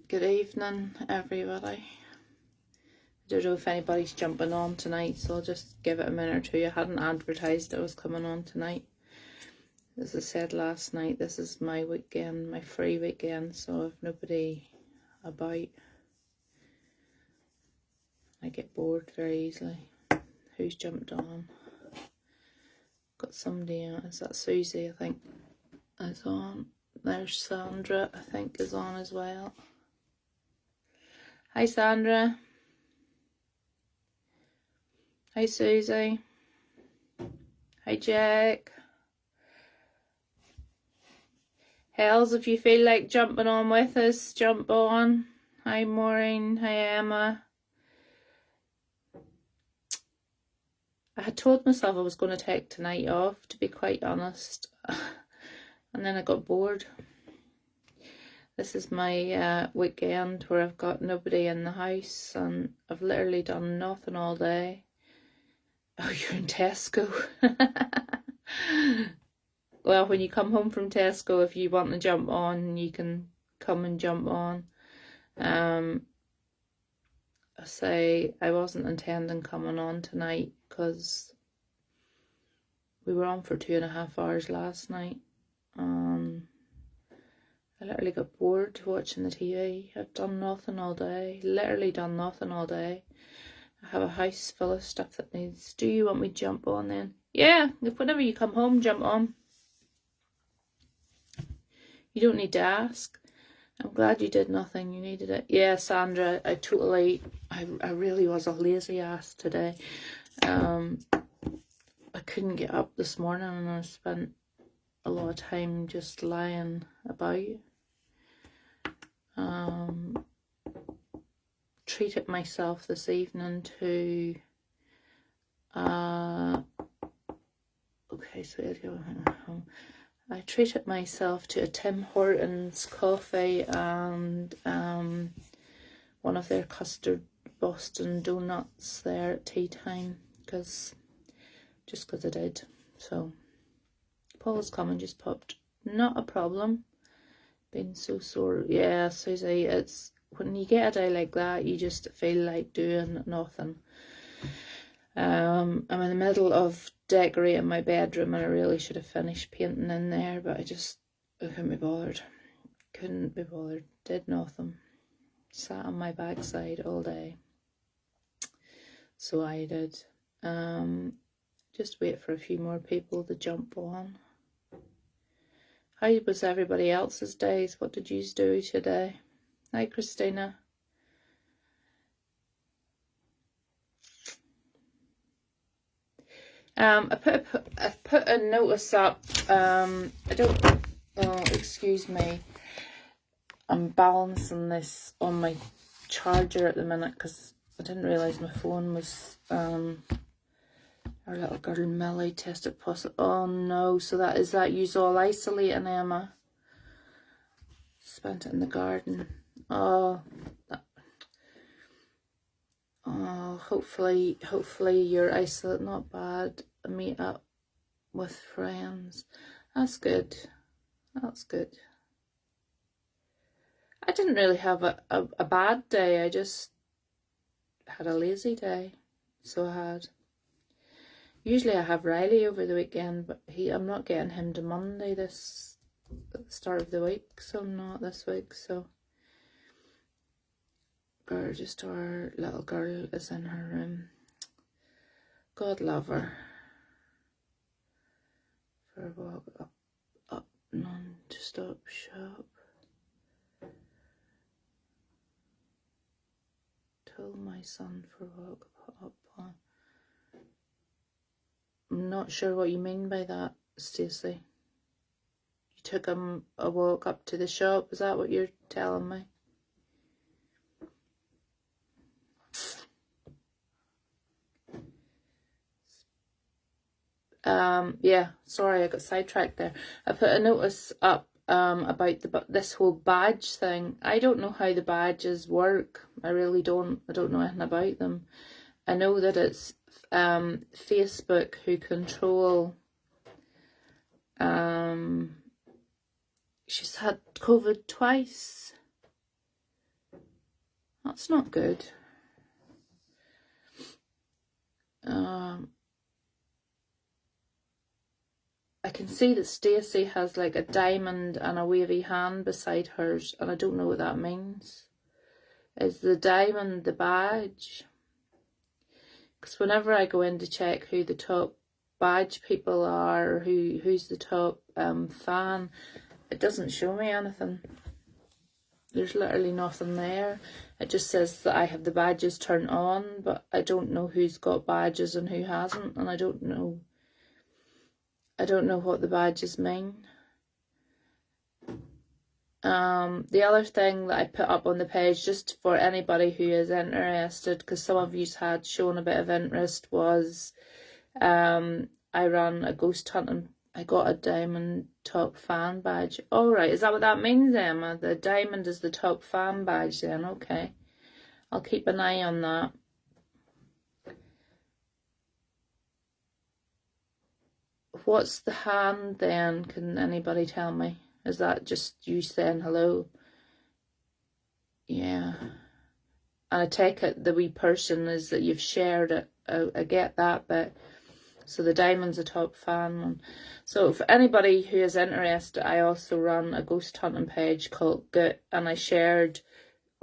Good evening, everybody. I don't know if anybody's jumping on tonight, so I'll just give it a minute or two. I hadn't advertised I was coming on tonight. As I said last night, this is my weekend, my free weekend, so if nobody about, I get bored very easily. Who's jumped on? Got somebody on. Is that Susie, I think, is on. There's Sandra, I think, is on as well. Hi, Sandra. Hi, Susie. Hi, Jack. Hells, if you feel like jumping on with us, jump on. Hi, Maureen. Hi, Emma. I had told myself I was going to take tonight off, to be quite honest. And then I got bored. This is my weekend where I've got nobody in the house and I've literally done nothing all day. Oh, you're in Tesco. Well, when you come home from Tesco, if you want to jump on, you can come and jump on. I say I wasn't intending coming on tonight because we were on for 2.5 hours last night. I literally got bored watching the TV. I've done nothing all day. Literally done nothing all day. I have a house full of stuff that needs... Do you want me to jump on then? Yeah, if whenever you come home, jump on. You don't need to ask. I'm glad you did nothing. You needed it. Yeah, Sandra, I really was a lazy ass today. I couldn't get up this morning and I spent a lot of time just lying about. Treated myself this evening to okay, so I treated myself to a Tim Hortons coffee and one of their custard Boston donuts there at tea time, just because I did. So Paul's coming, just popped. Not a problem. Been so sore. Yeah, Susie, it's when you get a day like that, you just feel like doing nothing. I'm in the middle of decorating my bedroom and I really should have finished painting in there, but I couldn't be bothered. Did nothing. Sat on my backside all day. So I did. Just wait for a few more people to jump on. How was everybody else's days? What did you do today? Hi, Christina. I've put a notice up. Excuse me. I'm balancing this on my charger at the minute because I didn't realise my phone was, our little girl Millie tested positive. Oh no, so that you's all isolating, Emma. Spent it in the garden. Oh, hopefully you're isolated, not bad. Meet up with friends. That's good. That's good. I didn't really have a bad day. I just had a lazy day. So I had. Usually I have Riley over the weekend, but I'm not getting him to Monday at the start of the week, so not this week. So our little girl is in her room. God love her. For a walk up non-stop shop. Told my son for a walk up on. I'm not sure what you mean by that, Stacey. You took him a walk up to the shop, is that what you're telling me? Yeah, sorry, I got sidetracked there. I put a notice up about this whole badge thing. I don't know how the badges work. I really don't. I don't know anything about them. I know that it's Facebook who control. She's had COVID twice. That's not good. I can see that Stacey has like a diamond and a wavy hand beside hers, and I don't know what that means. Is the diamond the badge? Because whenever I go in to check who the top badge people are, or who's the top fan, it doesn't show me anything. There's literally nothing there. It just says that I have the badges turned on, but I don't know who's got badges and who hasn't, and I don't know what the badges mean. The other thing that I put up on the page, just for anybody who is interested, because some of you had shown a bit of interest, was I ran a ghost hunt and I got a diamond top fan badge. All right, is that what that means, Emma? The diamond is the top fan badge then, okay. I'll keep an eye on that. What's the hand then? Can anybody tell me? Is that just you saying hello? Yeah. And I take it the wee person is that you've shared it. I get that bit. So the diamond's a top fan one. So for anybody who is interested, I also run a ghost hunting page called Goot, and I shared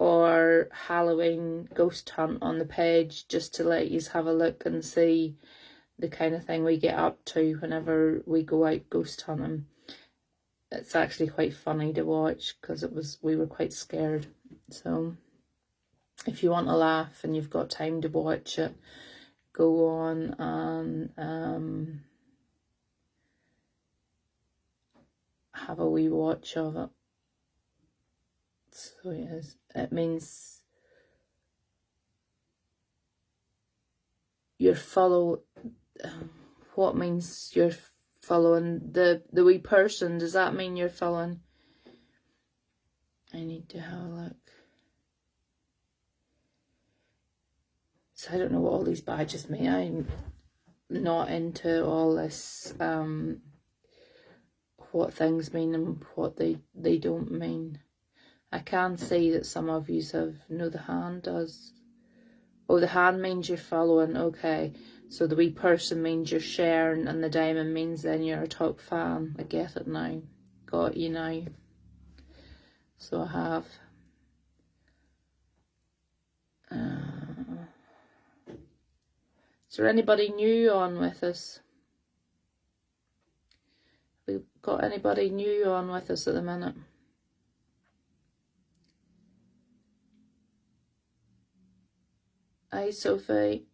our Halloween ghost hunt on the page just to let you have a look and see the kind of thing we get up to whenever we go out ghost hunting. It's actually quite funny to watch because we were quite scared. So if you want to laugh and you've got time to watch it, go on and have a wee watch of it. So it means you're what means you're following the wee person? Does that mean you're following? I need to have a look. So I don't know what all these badges mean. I'm not into all this, what things mean and what they don't mean. I can see that some of you know the hand does. Oh, the hand means you're following, okay. So the wee person means you're sharing, and the diamond means then you're a top fan. I get it now. Got you now. So I have. Is there anybody new on with us? Have we got anybody new on with us at the minute? Hi, Sophie.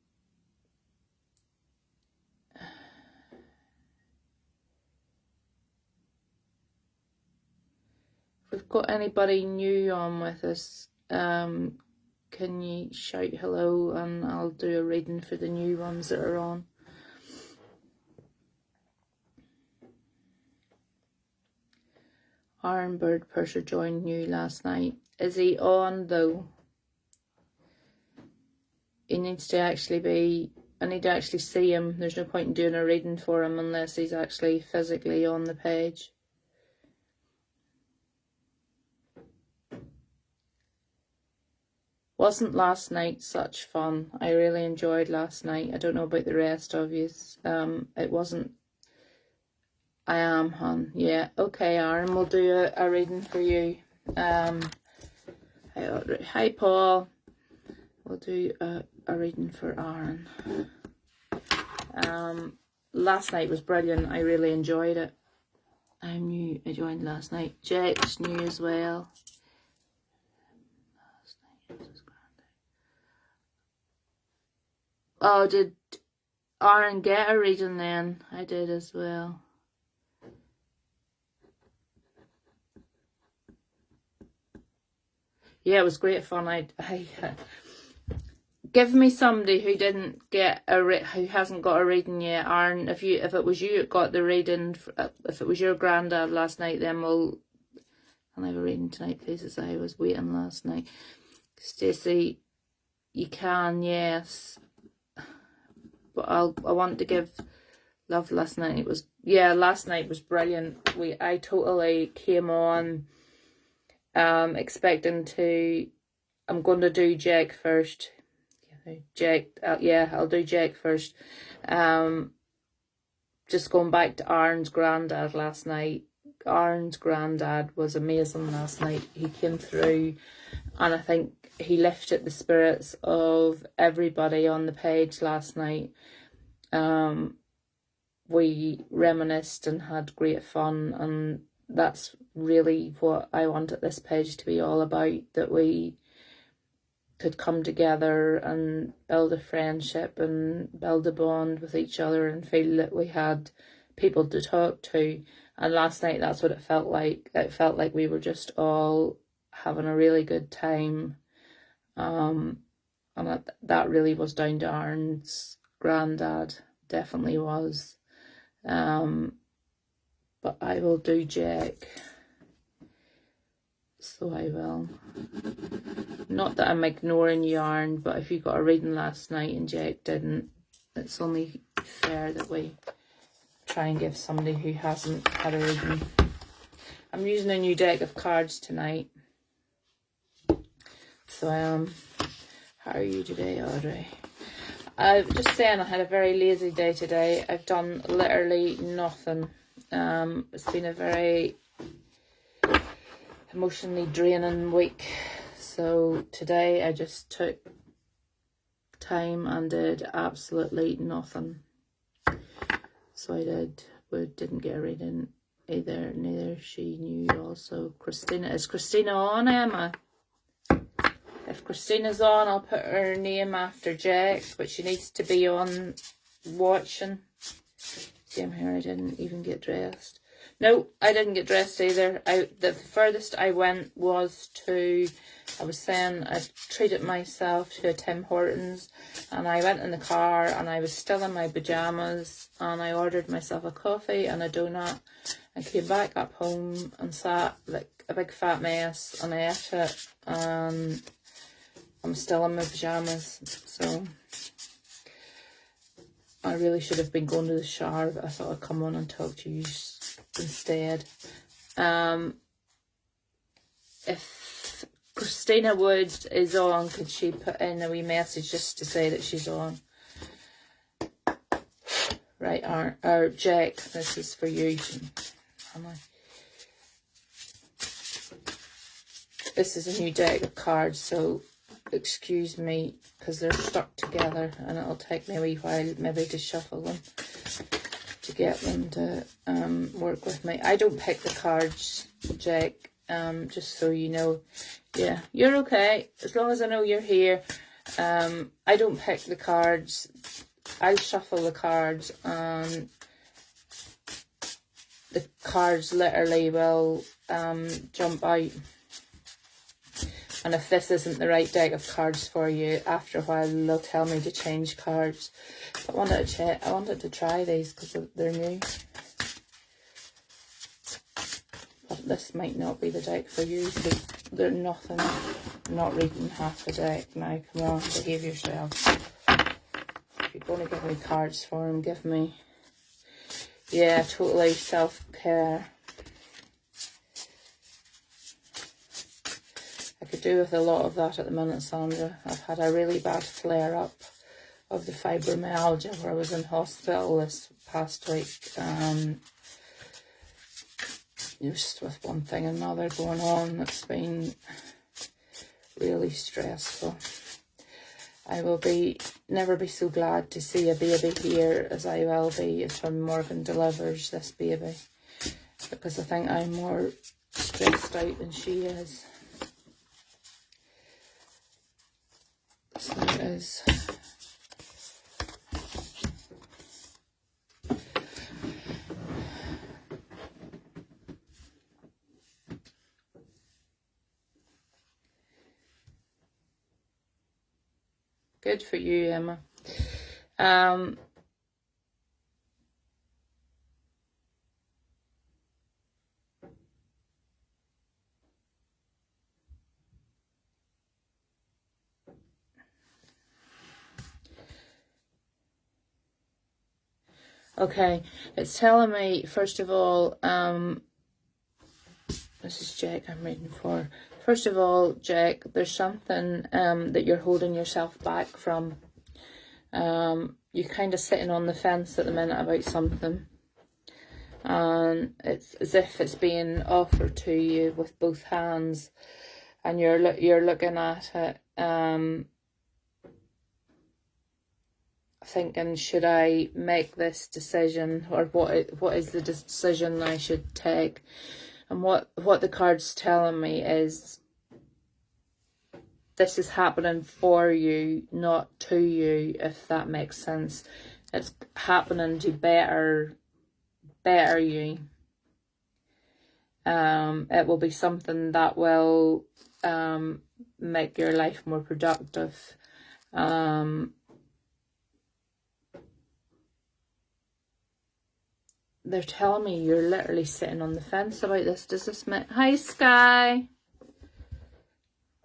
If we've got anybody new on with us, can you shout hello and I'll do a reading for the new ones that are on. Iron Bird Purser joined new last night. Is he on though? He needs to actually be, I need to actually see him. There's no point in doing a reading for him unless he's actually physically on the page. Wasn't last night such fun? I really enjoyed last night. I don't know about the rest of you. It wasn't. I am, hon. Yeah. Okay, Aaron, we'll do a reading for you. Hi, Paul. We'll do a reading for Aaron. Last night was brilliant. I really enjoyed it. I'm new. I joined last night. Jake's new as well. Oh, did Aaron get a reading then? I did as well. Yeah, it was great fun. I give me somebody who didn't get who hasn't got a reading yet. Aaron, if it was you that got the reading, if it was your granddad last night, then I'll have a reading tonight, please, as I was waiting last night. Stacey, you can, yes. But I want to give love last night. Last night was brilliant. I totally came on expecting to I'm going to do Jack first. Jack, yeah, I'll do Jack first. Just going back to Aaron's granddad last night. Aaron's granddad was amazing last night. He came through, and I think he lifted the spirits of everybody on the page last night. We reminisced and had great fun, and that's really what I wanted this page to be all about, that we could come together and build a friendship and build a bond with each other and feel that we had people to talk to. And last night, that's what it felt like. It felt like we were just all having a really good time. And that really was down to Aaron's granddad. Definitely was. But I will do Jack. So I will. Not that I'm ignoring you, Aaron, but if you got a reading last night and Jack didn't, it's only fair that we try and give somebody who hasn't had a reading. I'm using a new deck of cards tonight. So how are you today, Audrey? I'm just saying I had a very lazy day today. I've done literally nothing. It's been a very emotionally draining week. So today I just took time and did absolutely nothing. So I didn't get a reading either. Neither she knew also. Christina, is Christina on, Emma? If Christina's on, I'll put her name after Jack, but she needs to be on watching. Same here, I didn't even get dressed. No, I didn't get dressed either. The furthest I went was to, I was saying, I treated myself to a Tim Hortons, and I went in the car and I was still in my pyjamas, and I ordered myself a coffee and a donut and came back up home and sat like a big fat mess, and I ate it, and I'm still in my pyjamas. So I really should have been going to the shower, but I thought I'd come on and talk to you instead. If Christina Wood is on, could she put in a wee message just to say that she's on? Right, or Jack, this is for you. This is a new deck of cards, so excuse me, because they're stuck together and it'll take me a wee while maybe to shuffle them to get them to work with me. I don't pick the cards, Jack, just so you know. Yeah, you're okay, as long as I know you're here. I don't pick the cards. I'll shuffle the cards, and the cards literally will jump out. And if this isn't the right deck of cards for you, after a while they'll tell me to change cards. But I wanted to try these because they're new. But this might not be the deck for you because they're nothing. I'm not reading half the deck now. Come on, behave yourself. If you're going to give me cards for them, give me. Yeah, totally self-care. I could do with a lot of that at the minute, Sandra. I've had a really bad flare-up of the fibromyalgia where I was in hospital this past week. Just with one thing and another going on, it's been really stressful. I will never be so glad to see a baby here as I will be if Morgan delivers this baby, because I think I'm more stressed out than she is. So it is. Good for you, Emma. Okay, it's telling me, first of all, this is Jack I'm reading for. First of all, Jack, there's something that you're holding yourself back from. You're kind of sitting on the fence at the minute about something, and it's as if it's being offered to you with both hands, and you're looking at it, thinking, should I make this decision, or what is the decision I should take? And what the card's telling me is this is happening for you, not to you, if that makes sense. It's happening to better you. It will be something that will make your life more productive. They're telling me you're literally sitting on the fence about this. Does this make... Hi, Sky.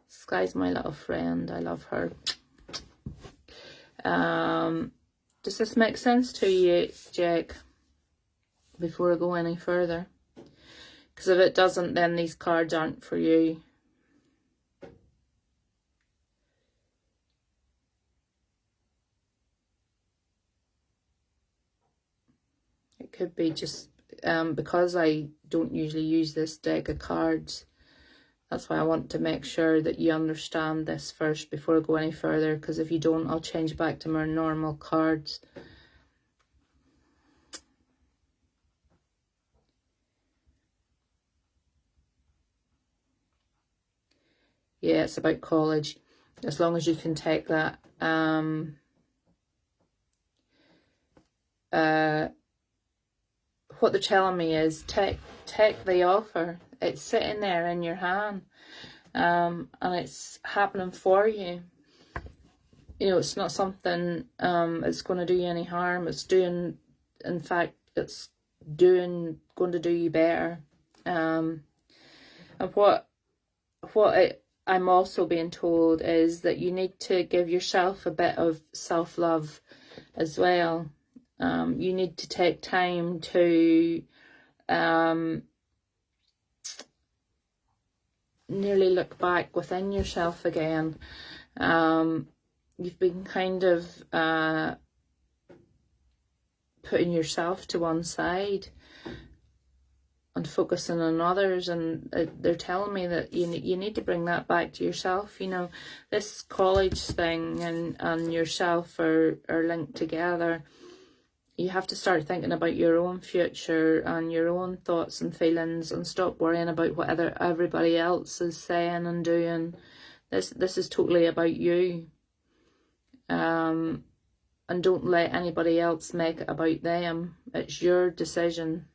Sky's my little friend. I love her. Does this make sense to you, Jake? Before I go any further. Because if it doesn't, then these cards aren't for you. It could be just because I don't usually use this deck of cards. That's why I want to make sure that you understand this first before I go any further. Because if you don't, I'll change back to my normal cards. Yeah, it's about college. As long as you can take that. What they're telling me is take the offer. It's sitting there in your hand, and it's happening for you. You know, it's not something it's going to do you any harm. It's doing, in fact, it's going to do you better. And I'm also being told is that you need to give yourself a bit of self-love as well. You need to take time to nearly look back within yourself again. You've been kind of putting yourself to one side and focusing on others, and they're telling me that you need to bring that back to yourself. You know, this college thing and yourself are linked together. You have to start thinking about your own future and your own thoughts and feelings, and stop worrying about what everybody else is saying and doing. This is totally about you. And don't let anybody else make it about them. It's your decision.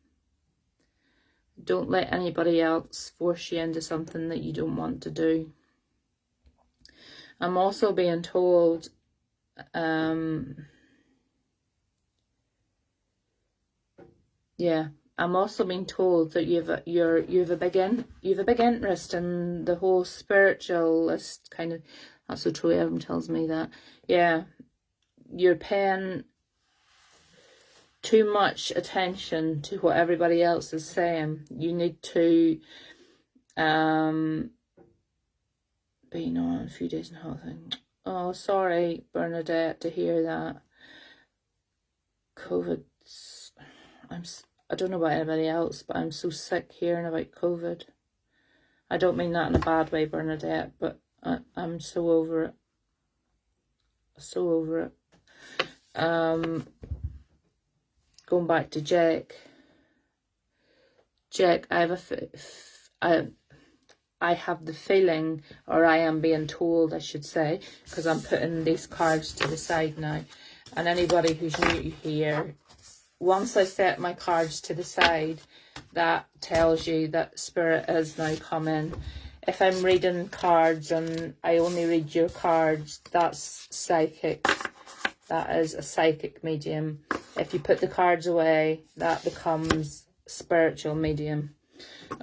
Don't let anybody else force you into something that you don't want to do. I'm also being told I'm also being told that you've a big interest in the whole spiritualist kind of. That's what Troy Evans tells me that. Yeah, you're paying too much attention to what everybody else is saying. You need to be on a few days and a half thing. Oh, sorry, Bernadette, to hear that. COVID. I don't know about anybody else, but I'm so sick hearing about COVID. I don't mean that in a bad way, Bernadette, but I'm so over it. So over it. Going back to Jack. Jack, I have the feeling, or I am being told, I should say, because I'm putting these cards to the side now. And anybody who's new here, once I set my cards to the side, that tells you that Spirit is now coming. If I'm reading cards and I only read your cards, that's psychic. That is a psychic medium. If you put the cards away, that becomes spiritual medium.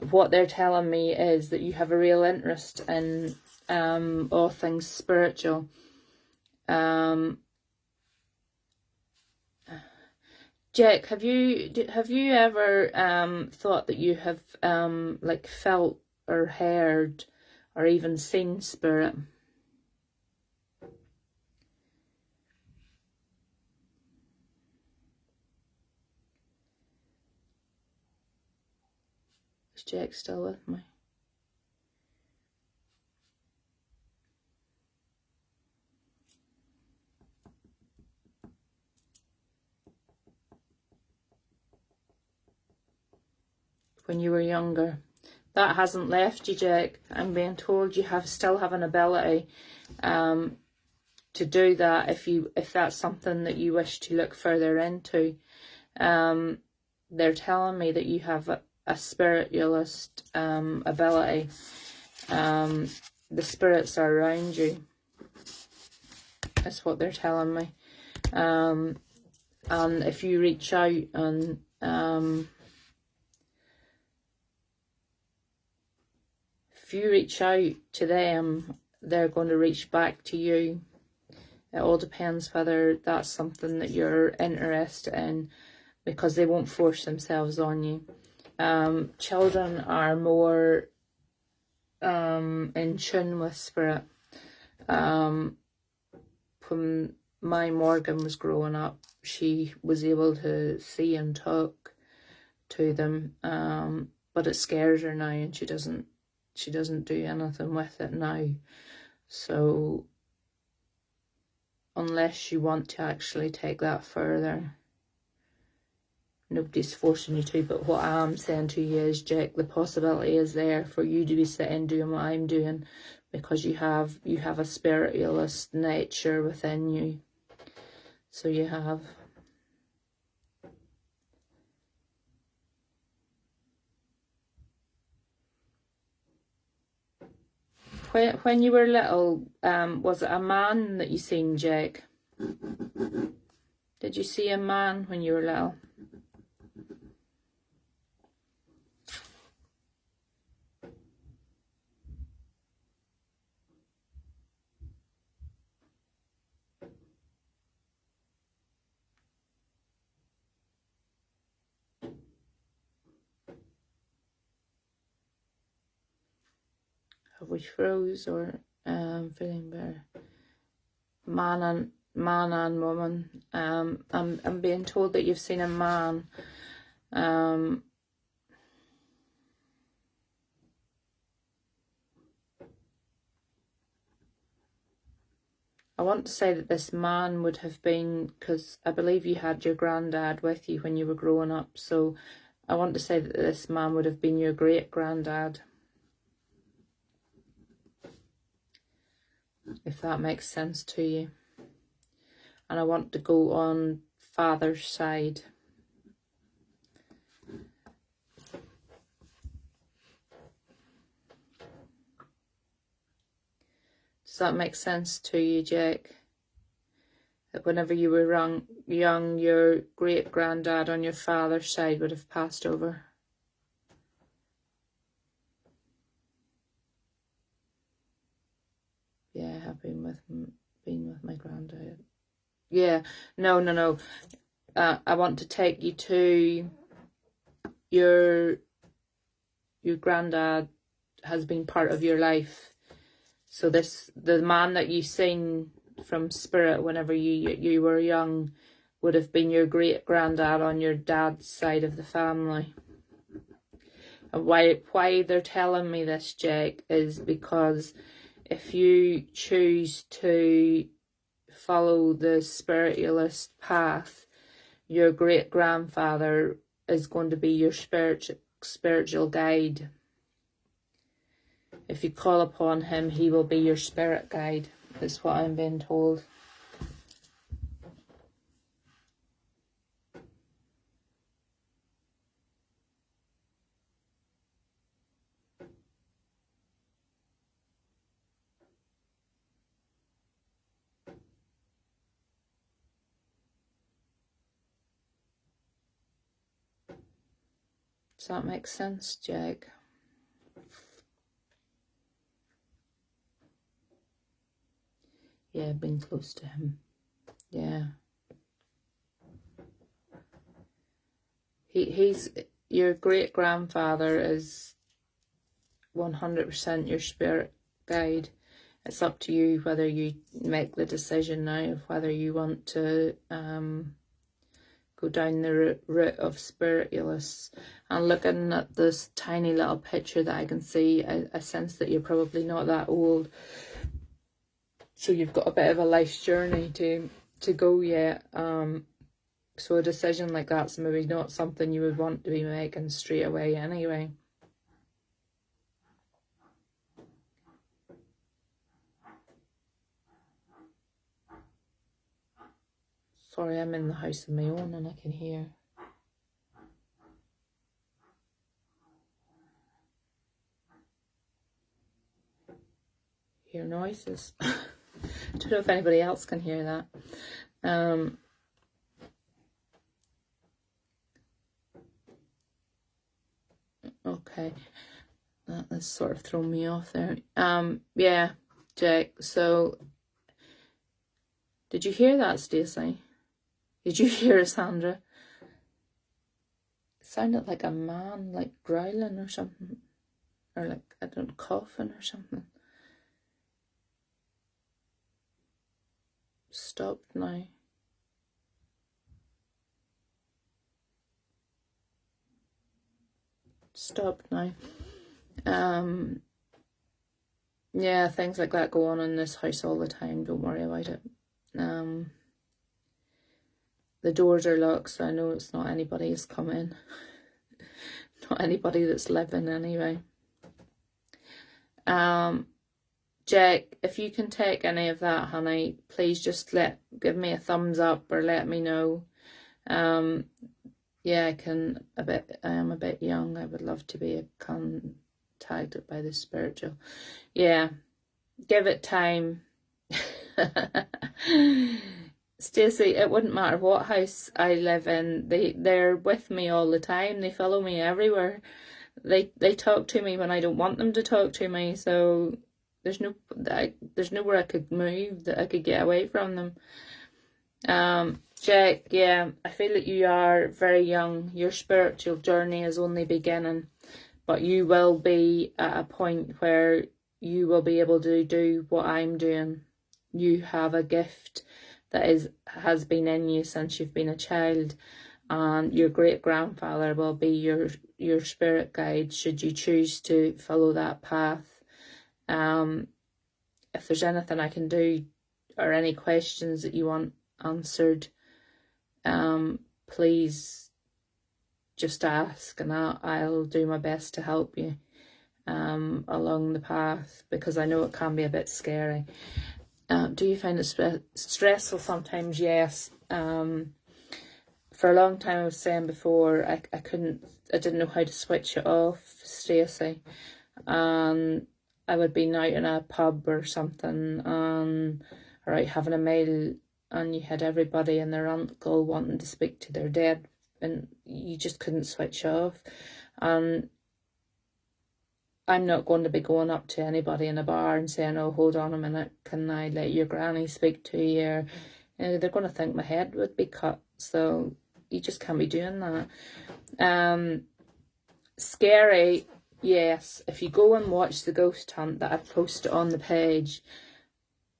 What they're telling me is that you have a real interest in all things spiritual. Jack, have you ever thought that you have like felt or heard or even seen spirit. Is Jake still with me? When you were younger. That hasn't left you, Jake. I'm being told you still have an ability to do that if that's something that you wish to look further into. They're telling me that you have a spiritualist ability. The spirits are around you. That's what they're telling me. And if you reach out and if you reach out to them, they're going to reach back to you. It all depends whether that's something that you're interested in, because they won't force themselves on you. Children are more in tune with spirit. When my Morgan was growing up, she was able to see and talk to them, but it scares her now, and she doesn't do anything with it now. So unless you want to actually take that further, nobody's forcing you to. But what I'm saying to you is, Jake, the possibility is there for you to be sitting doing what I'm doing, because you have a spiritualist nature within you. So you have. When you were little, was it a man that you seen, Jake? Did you see a man when you were little? Have we froze or feeling better? Man and woman. I'm being told that you've seen a man. I want to say that this man would have been, because I believe you had your granddad with you when you were growing up, so I want to say that this man would have been your great-granddad. If that makes sense to you. And I want to go on father's side. Does that make sense to you, Jake? That whenever you were young, your great-granddad on your father's side would have passed over? Yeah, I have been with my granddad. Yeah, no. I want to take you to your granddad has been part of your life. So the man that you seen from spirit whenever you were young would have been your great-granddad on your dad's side of the family. And why they're telling me this, Jake, is because if you choose to follow the spiritualist path, your great-grandfather is going to be your spiritual guide. If you call upon him, he will be your spirit guide. That's what I'm being told. Does that make sense, Jake? Yeah, been close to him. Yeah. He's your great-grandfather is 100% your guide. It's up to you whether you make the decision now of whether you want to go down the route of spiritualists. And looking at this tiny little picture that I can see, I sense that you're probably not that old. So you've got a bit of a life's journey to go yet. So a decision like that's maybe not something you would want to be making straight away anyway. Sorry, I'm in the house of my own and I can hear noises. I don't know if anybody else can hear that. Okay, that has sort of thrown me off there. Yeah, Jack, so did you hear that, Stacey? Did you hear Sandra? It sounded like a man, like growling or something, or like, I don't know, coughing or something. Stopped now. Stopped now. Yeah, things like that go on in this house all the time. Don't worry about it. The doors are locked, so I know it's not anybody who's come in. Not anybody that's living anyway. Jack, if you can take any of that, honey, please just give me a thumbs up or let me know. Yeah, I am a bit young. I would love to be contacted by the spiritual. Yeah, give it time. Stacey, it wouldn't matter what house I live in. They're with me all the time. They follow me everywhere. They talk to me when I don't want them to talk to me. So there's nowhere I could move that I could get away from them. Jack, yeah, I feel that you are very young. Your spiritual journey is only beginning, but you will be at a point where you will be able to do what I'm doing. You have a gift that has been in you since you've been a child, and your great-grandfather will be your spirit guide should you choose to follow that path. If there's anything I can do or any questions that you want answered, please just ask, and I'll do my best to help you along the path, because I know it can be a bit scary. Do you find it stressful sometimes? Yes. For a long time, I was saying before, I didn't know how to switch it off, Stacey. I would be out in a pub or something, or out having a meal, and you had everybody and their uncle wanting to speak to their dead, and you just couldn't switch off. And I'm not going to be going up to anybody in a bar and saying, oh, hold on a minute, can I let your granny speak to you? Or, they're going to think my head would be cut. So you just can't be doing that. Scary, yes. If you go and watch the ghost hunt that I've posted on the page,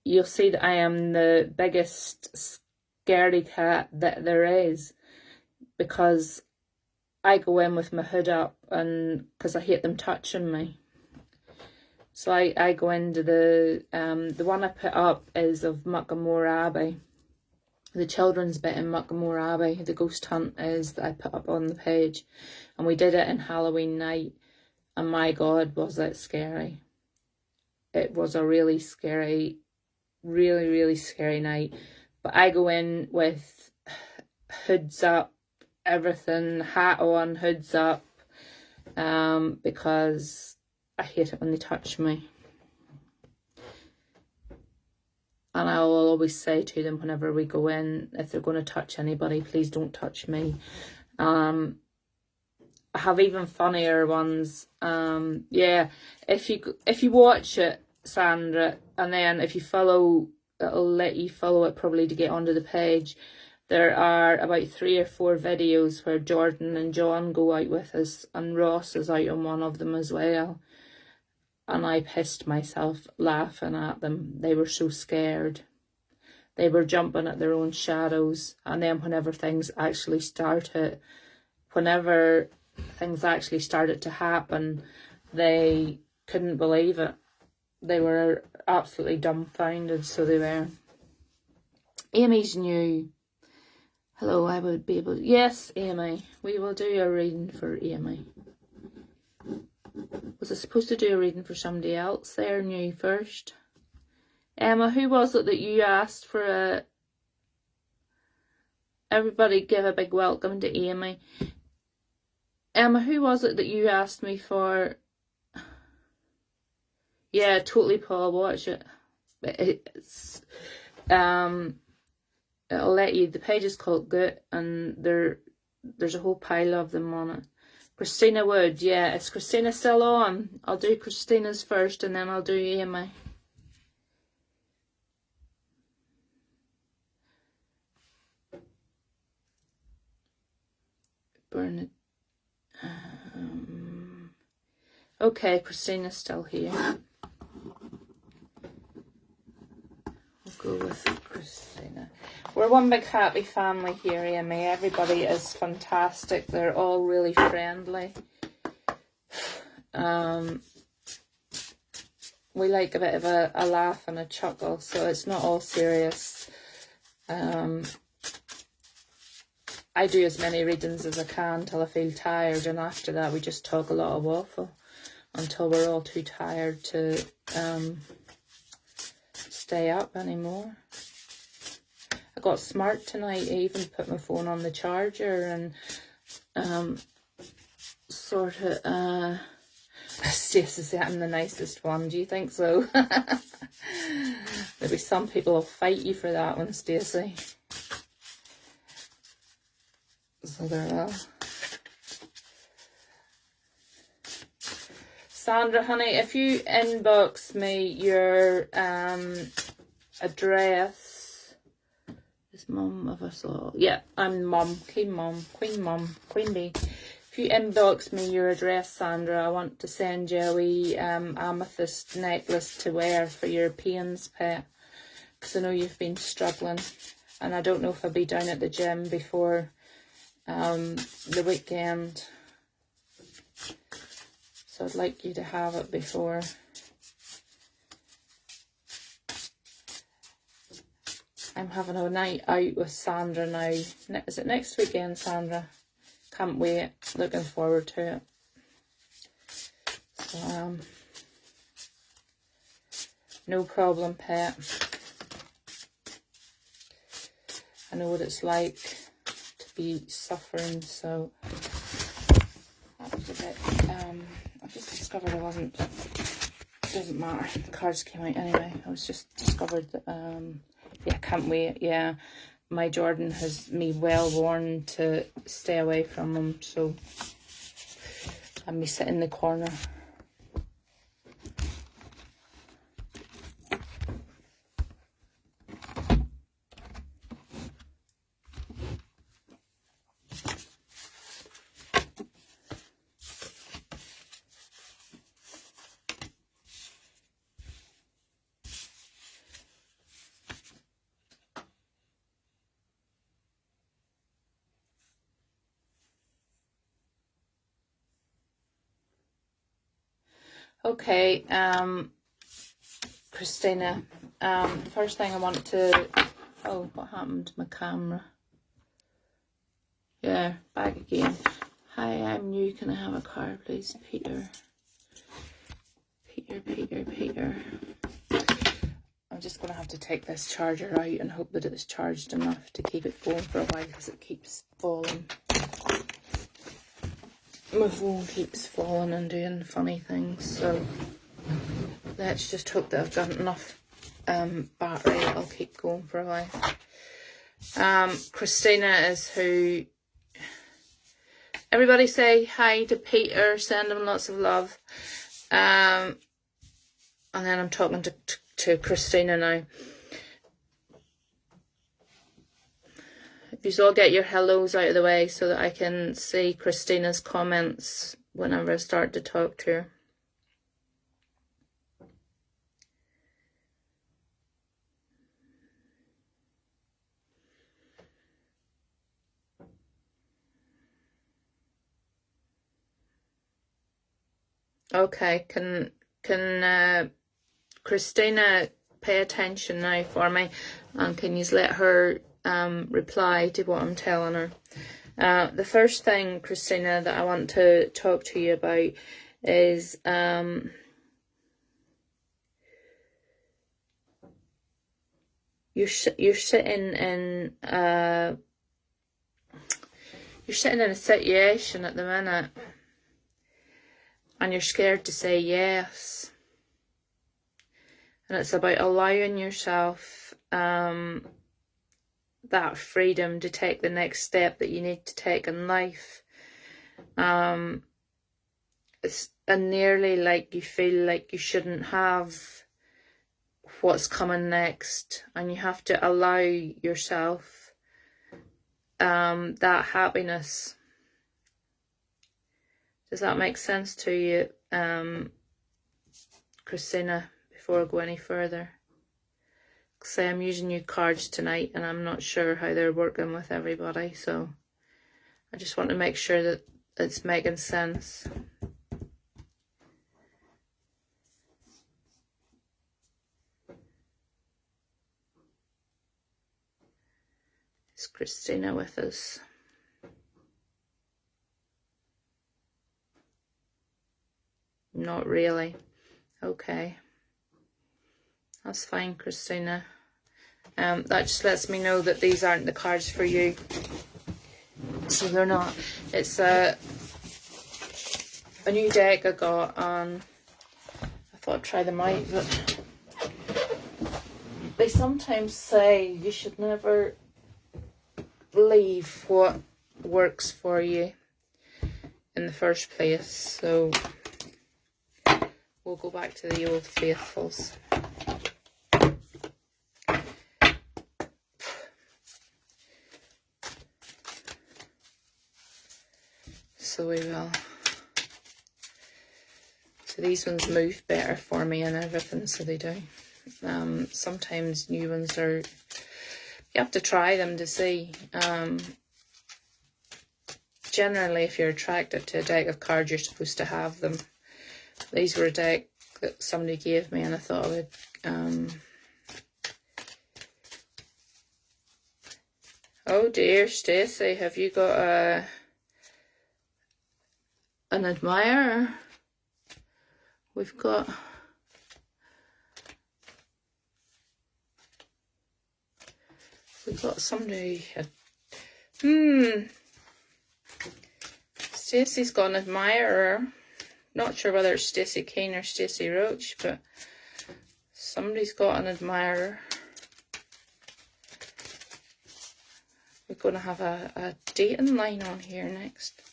you'll see that I am the biggest scaredy cat that there is, because I go in with my hood up, and because I hate them touching me. So I go into the one I put up is of Muckamore Abbey, the children's bit in Muckamore Abbey. The ghost hunt is that I put up on the page, and we did it in Halloween night, and my God, was it scary. It was a really scary, really, really scary night. But I go in with hoods up, everything, hat on, hoods up, because I hate it when they touch me. And I'll always say to them whenever we go in, if they're going to touch anybody, please don't touch me. I have even funnier ones. Yeah, if you watch it, Sandra, and then if you follow, it'll let you follow it probably to get onto the page. There are about 3 or 4 videos where Jordan and John go out with us, and Ross is out on one of them as well. and I pissed myself laughing at them. They were so scared. They were jumping at their own shadows. And then whenever things actually started to happen, they couldn't believe it. They were absolutely dumbfounded, so they were. Amy's new. Hello, I would be able... Yes, Amy, we will do a reading for Amy. Was I supposed to do a reading for somebody else there, new first? Emma, who was it that you asked for a... Everybody give a big welcome to Amy. Emma, who was it that you asked me for... Yeah, totally, Paul, watch it. It's... It'll let you... The page is called Good, and there's a whole pile of them on it. Christina Wood, yeah. Is Christina still on? I'll do Christina's first, and then I'll do Amy. Bernard. Okay, Christina's still here. We'll go with Christina. We're one big happy family here, Amy. Everybody is fantastic. They're all really friendly. We like a bit of a laugh and a chuckle, so it's not all serious. I do as many readings as I can till I feel tired, and after that we just talk a lot of waffle until we're all too tired to stay up anymore. I got smart tonight. I even put my phone on the charger and sort of Stacey said I'm the nicest one. Do you think so? Maybe some people will fight you for that one, Stacey. So there we are. Sandra, honey, if you inbox me your address, is Mum of us all? Yeah, I'm Mum, Queen Bee. If you inbox me your address, Sandra, I want to send you a wee amethyst necklace to wear for your pains, pet, because I know you've been struggling, and I don't know if I'll be down at the gym before the weekend, so I'd like you to have it before. I'm having a night out with Sandra now. Is it next weekend, Sandra? Can't wait. Looking forward to it. So, no problem, pet. I know what it's like to be suffering, so that was a bit, I just discovered I wasn't, it doesn't matter, the cards came out anyway. I was just discovered that, yeah, can't wait, yeah. My Jordan has me well warned to stay away from him, so I'm me sit in the corner. Okay, Christina, the first thing I want to... Oh, what happened to my camera? Yeah, back again. Hi, I'm new. Can I have a card, please? Peter. I'm just going to have to take this charger out and hope that it's charged enough to keep it going for a while, because it keeps falling. My phone keeps falling and doing funny things, so let's just hope that I've got enough battery that I'll keep going for a while. Christina is who... Everybody say hi to Peter, send him lots of love. And then I'm talking to Christina now. If you all get your hellos out of the way so that I can see Christina's comments whenever I start to talk to her. Okay, can Christina pay attention now for me, and can you let her reply to what I'm telling her? The first thing, Christina, that I want to talk to you about is you're sitting in you're sitting in a situation at the minute, and you're scared to say yes. And it's about allowing yourself that freedom to take the next step that you need to take in life. It's nearly like you feel like you shouldn't have what's coming next, and you have to allow yourself that happiness. Does that make sense to you, Christina, before I go any further? Say I'm using new cards tonight, and I'm not sure how they're working with everybody, so I just want to make sure that it's making sense. Is Christina with us? Not really. Okay. That's fine, Christina. That just lets me know that these aren't the cards for you. So they're not. It's a new deck I got, and I thought I'd try them out, but they sometimes say you should never leave what works for you in the first place. So we'll go back to the old faithfuls. So we will. So these ones move better for me and everything, so they do. Sometimes new ones are, you have to try them to see. Generally, if you're attracted to a deck of cards, you're supposed to have them. These were a deck that somebody gave me, and I thought I would. Oh dear, Stacey, have you got an admirer? We've got somebody. Stacey's got an admirer. Not sure whether it's Stacey Kane or Stacey Roach, but somebody's got an admirer. We're going to have a dating line on here next.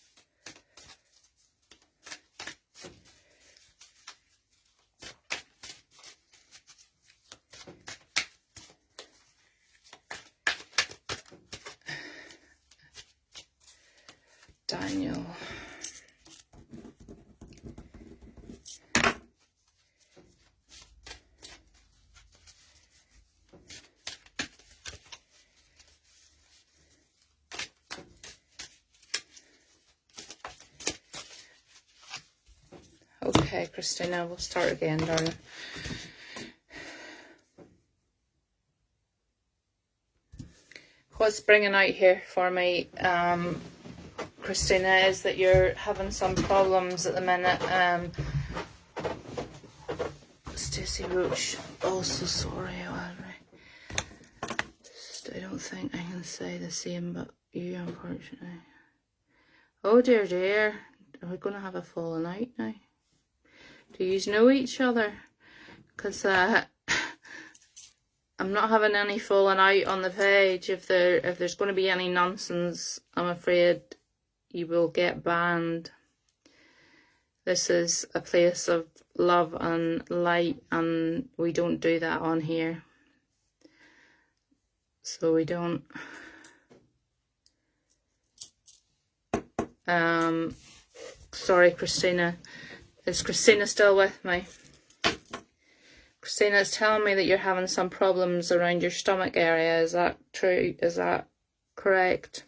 Daniel. Okay, Christina, we'll start again, darling. What's bringing out here for me, Christina, is that you're having some problems at the minute. Stacey Roach, also sorry, I don't think I can say the same about you, unfortunately. Oh dear, dear. Are we going to have a falling out now? Do you know each other? Because I'm not having any falling out on the page. If there's going to be any nonsense, I'm afraid you will get banned. This is a place of love and light, and we don't do that on here. So we don't. Sorry, Christina. Is Christina still with me? Christina, it's telling me that you're having some problems around your stomach area. Is that true? Is that correct?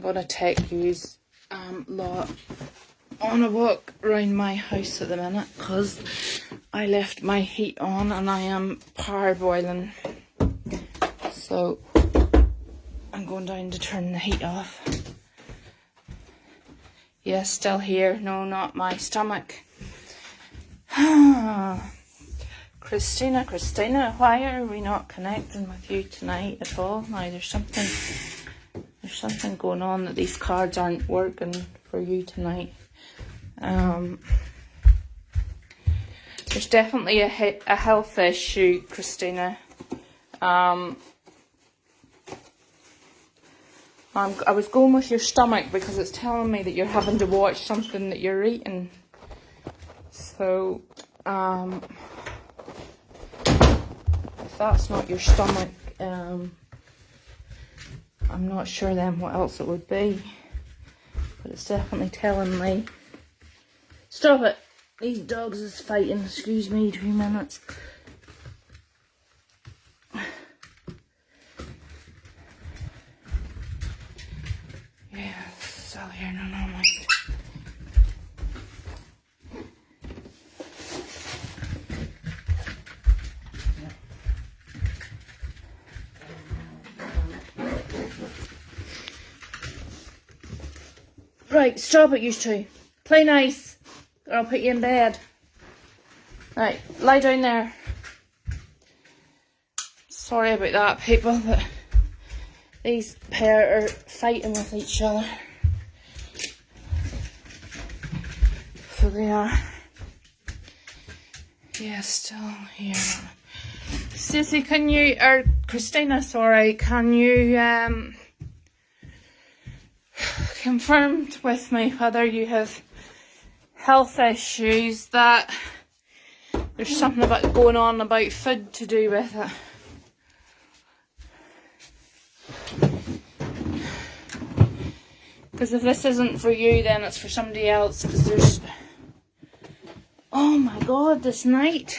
going to take you lot on a walk around my house at the minute because I left my heat on and I am parboiling. So I'm going down to turn the heat off. Yes, still here. No, not my stomach. Christina, why are we not connecting with you tonight at all? Now there's something going on that these cards aren't working for you tonight. There's definitely a health issue, Christina. I was going with your stomach because it's telling me that you're having to watch something that you're eating. So, if that's not your stomach, I'm not sure then what else it would be. But it's definitely telling me. Stop it! These dogs is fighting. Excuse me, 2 minutes. Yeah, still here, no mind. Right, stop it, you two. Play nice, or I'll put you in bed. Right, lie down there. Sorry about that, people, but these pair are fighting with each other. So they are. Yeah, still here. Sissy, can you, or Christina, sorry, can you confirm with me whether you have health issues, that there's something about going on about food to do with it? Because if this isn't for you, then it's for somebody else. Because there's, oh my god, this night.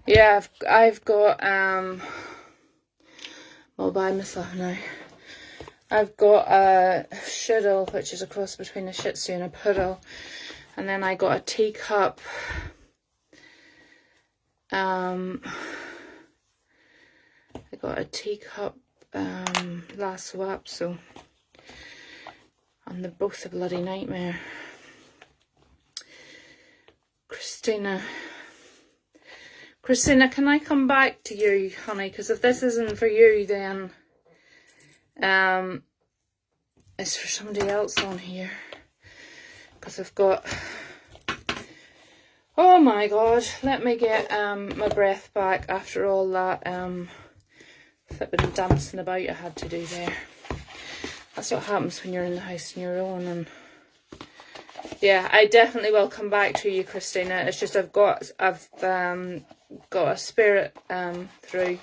Yeah, I've got I'll buy myself now. I've got a Shiddle, which is a cross between a Shih Tzu and a Poodle, and then I got a teacup. I got a teacup last swap, so and they're both a bloody nightmare. Christina, can I come back to you, honey? Because if this isn't for you, then it's for somebody else on here. Because I've got, oh my god, let me get my breath back after all that flipping dancing about I had to do there. That's what happens when you're in the house on your own. And yeah, I definitely will come back to you, Christina. It's just I've got a spirit through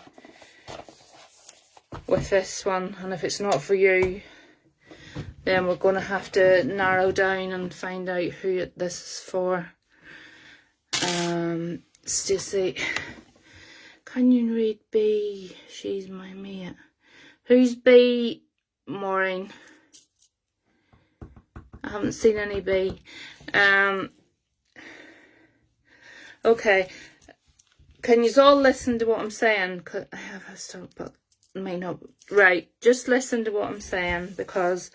with this one, and if it's not for you, then we're going to have to narrow down and find out who this is for. Stacey, can you read B? She's my mate. Who's B, Maureen? I haven't seen any B. Okay. Can you all listen to what I'm saying? I have a stop, but may not. Right, just listen to what I'm saying, because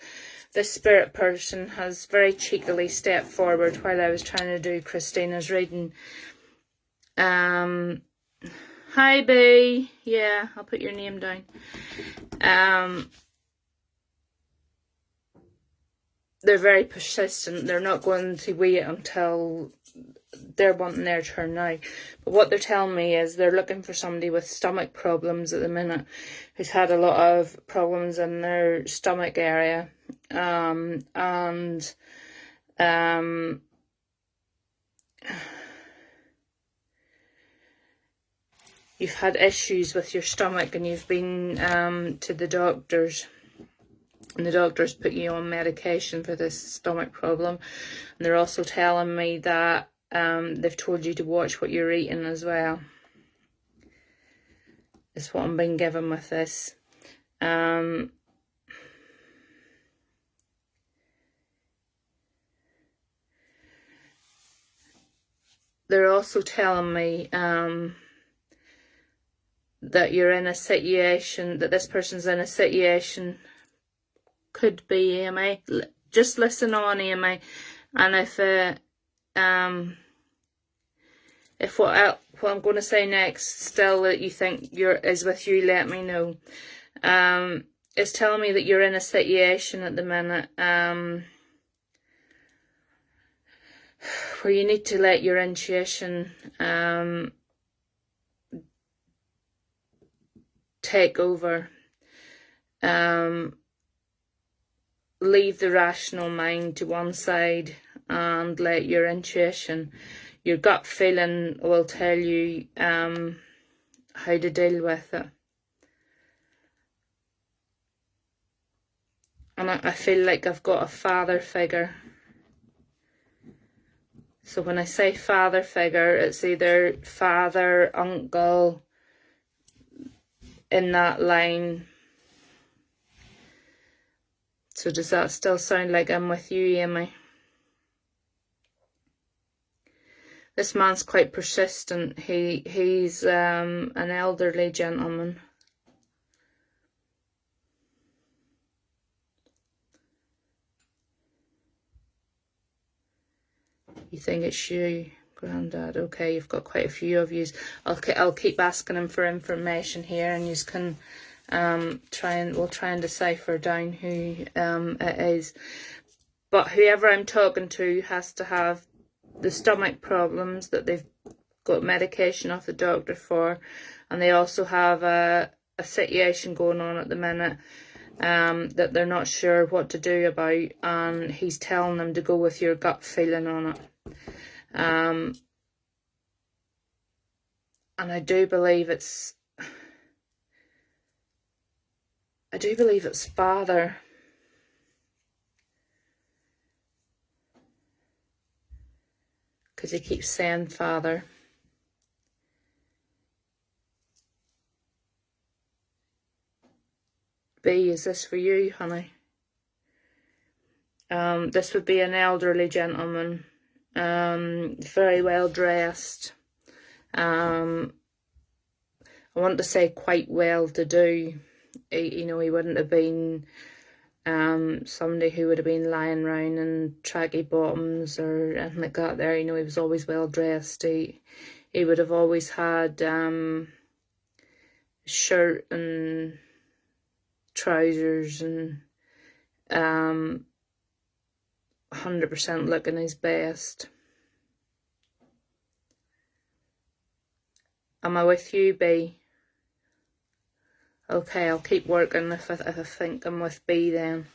this spirit person has very cheekily stepped forward while I was trying to do Christina's reading. Hi B. Yeah, I'll put your name down. They're very persistent. They're not going to wait until they're wanting their turn now. But what they're telling me is they're looking for somebody with stomach problems at the minute, who's had a lot of problems in their stomach area. You've had issues with your stomach and you've been to the doctors. And the doctors put you on medication for this stomach problem. And they're also telling me that they've told you to watch what you're eating as well. is what I'm being given with this. They're also telling me that you're in a situation, that this person's in a situation, could be Amy. Just listen on, Amy, and if what I'm going to say next still that you think is with you, let me know. It's telling me that you're in a situation at the minute where you need to let your intuition take over. Leave the rational mind to one side and let your intuition, your gut feeling will tell you how to deal with it. And I feel like I've got a father figure. So when I say father figure, it's either father, uncle, in that line. So does that still sound like I'm with you, Amy? This man's quite persistent. He's an elderly gentleman. You think it's you, Grandad? Okay, you've got quite a few of yous. I'll keep asking him for information here, and yous can we'll try and decipher down who it is. But whoever I'm talking to has to have the stomach problems that they've got medication off the doctor for, and they also have a situation going on at the minute that they're not sure what to do about, and he's telling them to go with your gut feeling on it. And I do believe it's father. Because he keeps saying father. B, is this for you, honey? This would be an elderly gentleman, very well dressed. I want to say quite well to do. He wouldn't have been somebody who would have been lying around in tracky bottoms or anything like that there. He was always well dressed. He would have always had shirt and trousers and 100% looking his best. Am I with you, B? Okay, I'll keep working if I think I'm with B then.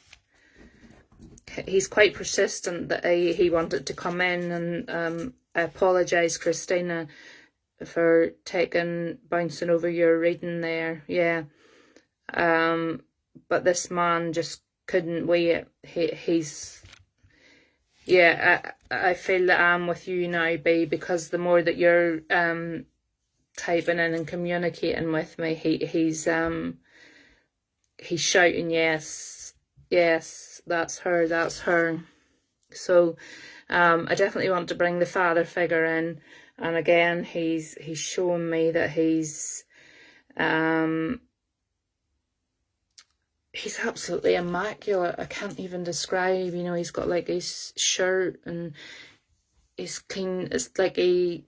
He's quite persistent that he wanted to come in, and I apologise, Christina, for bouncing over your reading there. Yeah. But this man just couldn't wait. I feel that I'm with you now, B, because the more that you're typing in and communicating with me, he's shouting yes, that's her. So I definitely want to bring the father figure in, and again he's showing me that he's absolutely immaculate. I can't even describe. He's got like his shirt and he's clean. It's like he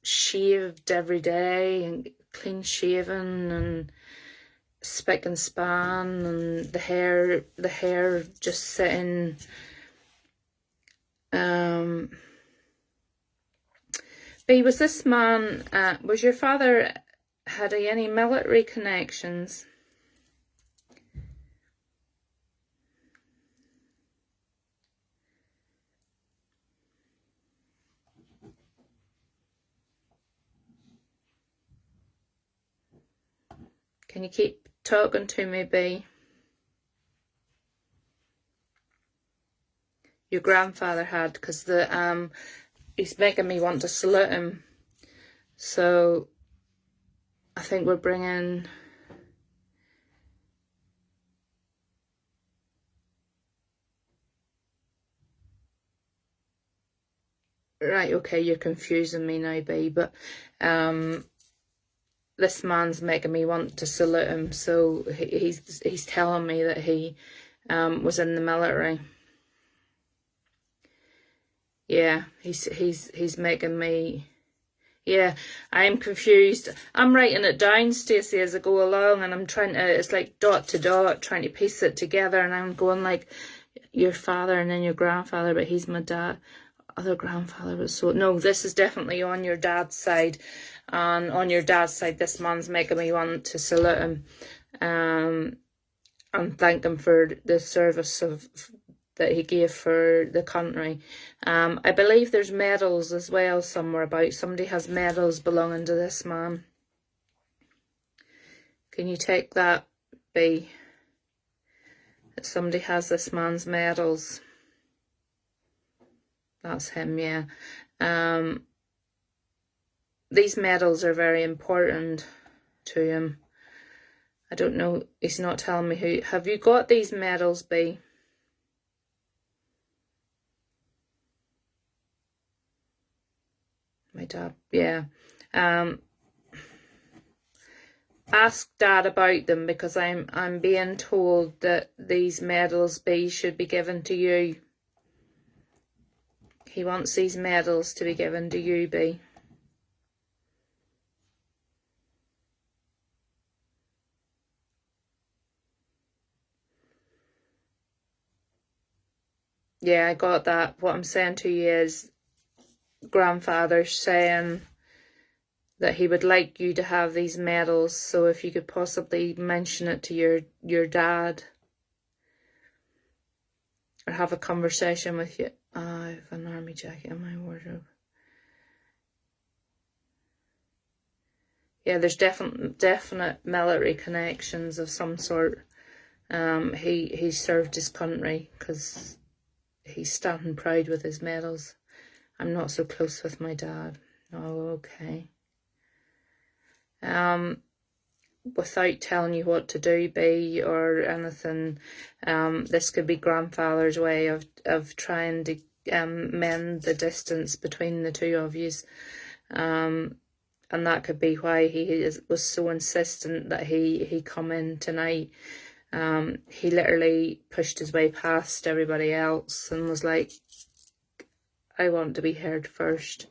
shaved every day and clean shaven and spick and span, and the hair just sitting. B, was this man, was your father, had he any military connections? Can you keep talking to me, B? Your grandfather had, because he's making me want to salute him. So I think we're bringing... Right, okay, you're confusing me now, B, but this man's making me want to salute him, so he's telling me that he was in the military. Yeah, he's making me... Yeah, I'm confused. I'm writing it down, Stacey, as I go along, and I'm trying to, it's like dot to dot, trying to piece it together, and I'm going like, your father and then your grandfather, but he's my dad. Other grandfather was so... No, this is definitely on your dad's side. And on your dad's side, this man's making me want to salute him. And thank him for the service that he gave for the country. I believe there's medals as well somewhere about. Somebody has medals belonging to this man. Can you take that, B? That somebody has this man's medals. That's him, yeah. These medals are very important to him. I don't know, he's not telling me who. Have you got these medals, B? My dad, yeah. Ask Dad about them, because I'm being told that these medals, B, should be given to you. He wants these medals to be given to you, B. Yeah, I got that. What I'm saying to you is, grandfather saying that he would like you to have these medals, so if you could possibly mention it to your dad, or have a conversation with you. I have an army jacket in my wardrobe. Yeah, there's definite military connections of some sort. He served his country, because he's standing proud with his medals. I'm not so close with my dad. Oh, okay. Without telling you what to do, B, or anything, this could be grandfather's way of trying to mend the distance between the two of you. And that could be why he was so insistent that he come in tonight. He literally pushed his way past everybody else and was like, I want to be heard first.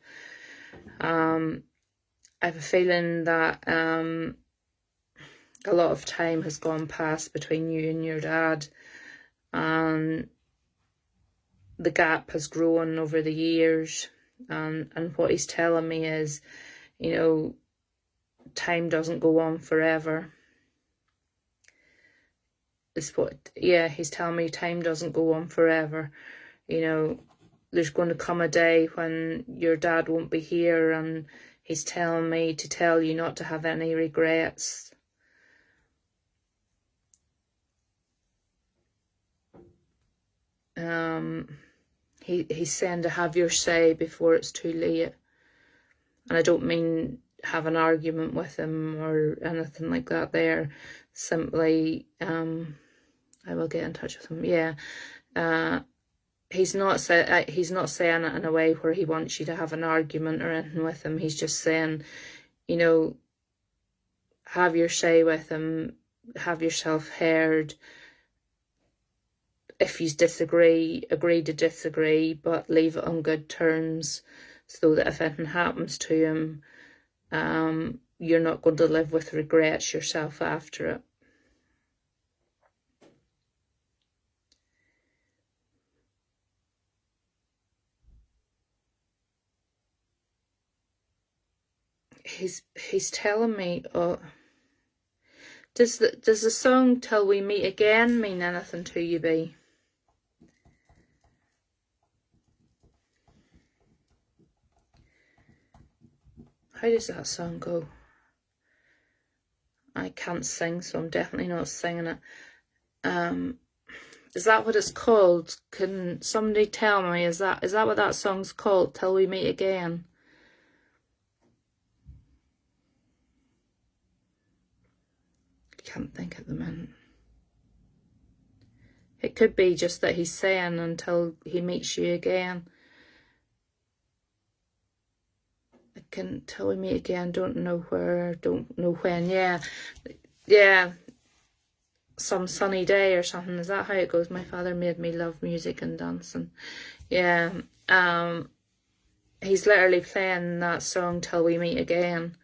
I have a feeling that a lot of time has gone past between you and your dad, and the gap has grown over the years, and what he's telling me is, you know, time doesn't go on forever. It's what, yeah, he's telling me time doesn't go on forever. You know, there's going to come a day when your dad won't be here, and he's telling me to tell you not to have any regrets. He's saying to have your say before it's too late. And I don't mean have an argument with him or anything like that there. Simply, I will get in touch with him. Yeah. He's not saying it in a way where he wants you to have an argument or anything with him. He's just saying, you know, have your say with him, have yourself heard. If you disagree, agree to disagree, but leave it on good terms, so that if anything happens to him, you're not going to live with regrets yourself after it. He's telling me, oh, does the song "Till We Meet Again" mean anything to you, B? How does that song go? I can't sing, so I'm definitely not singing it. Is that what it's called? Can somebody tell me, is that what that song's called, "Till We Meet Again"? Can't think at the minute. It could be just that he's saying until he meets you again. Till we meet again, don't know where, don't know when. Yeah, some sunny day or something. Is that how it goes? My father made me love music and dancing. Yeah, he's literally playing that song Till We Meet Again.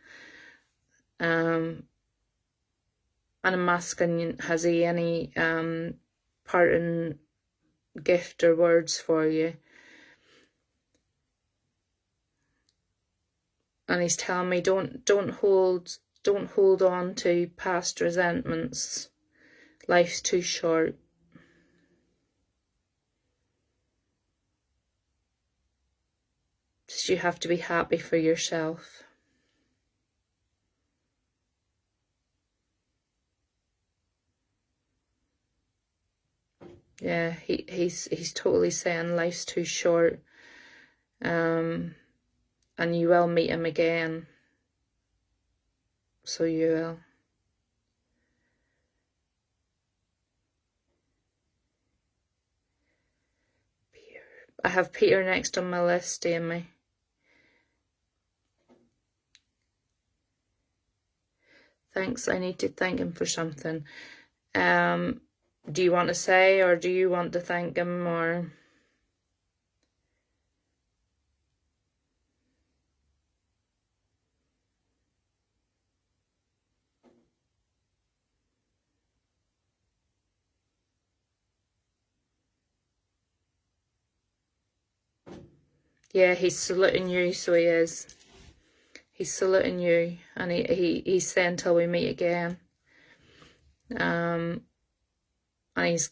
And I'm asking, has he any parting gift or words for you? And he's telling me don't hold on to past resentments. Life's too short. You have to be happy for yourself. Yeah, he's totally saying life's too short. And you will meet him again. So you will. Peter. I have Peter next on my list, Amy. Thanks, I need to thank him for something. Do you want to say, or do you want to thank him, or... Yeah, he's saluting you, so he is. He's saluting you, and he's saying till we meet again. And he's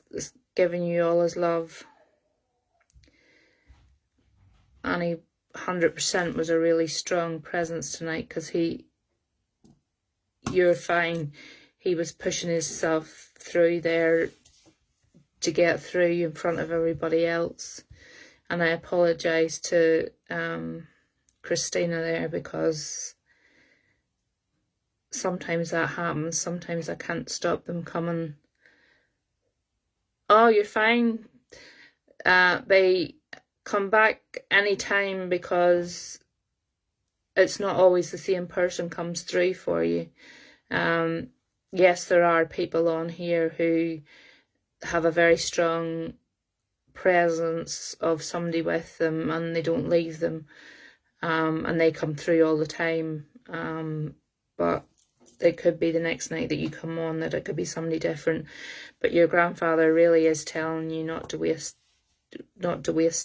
giving you all his love. And he 100% was a really strong presence tonight, because you're fine. He was pushing himself through there to get through in front of everybody else. And I apologise to Christina there, because sometimes that happens. Sometimes I can't stop them coming. Oh, you're fine. They come back anytime, because it's not always the same person comes through for you. Yes, there are people on here who have a very strong presence of somebody with them, and they don't leave them, and they come through all the time. But it could be the next night that you come on that it could be somebody different. But your grandfather really is telling you not to waste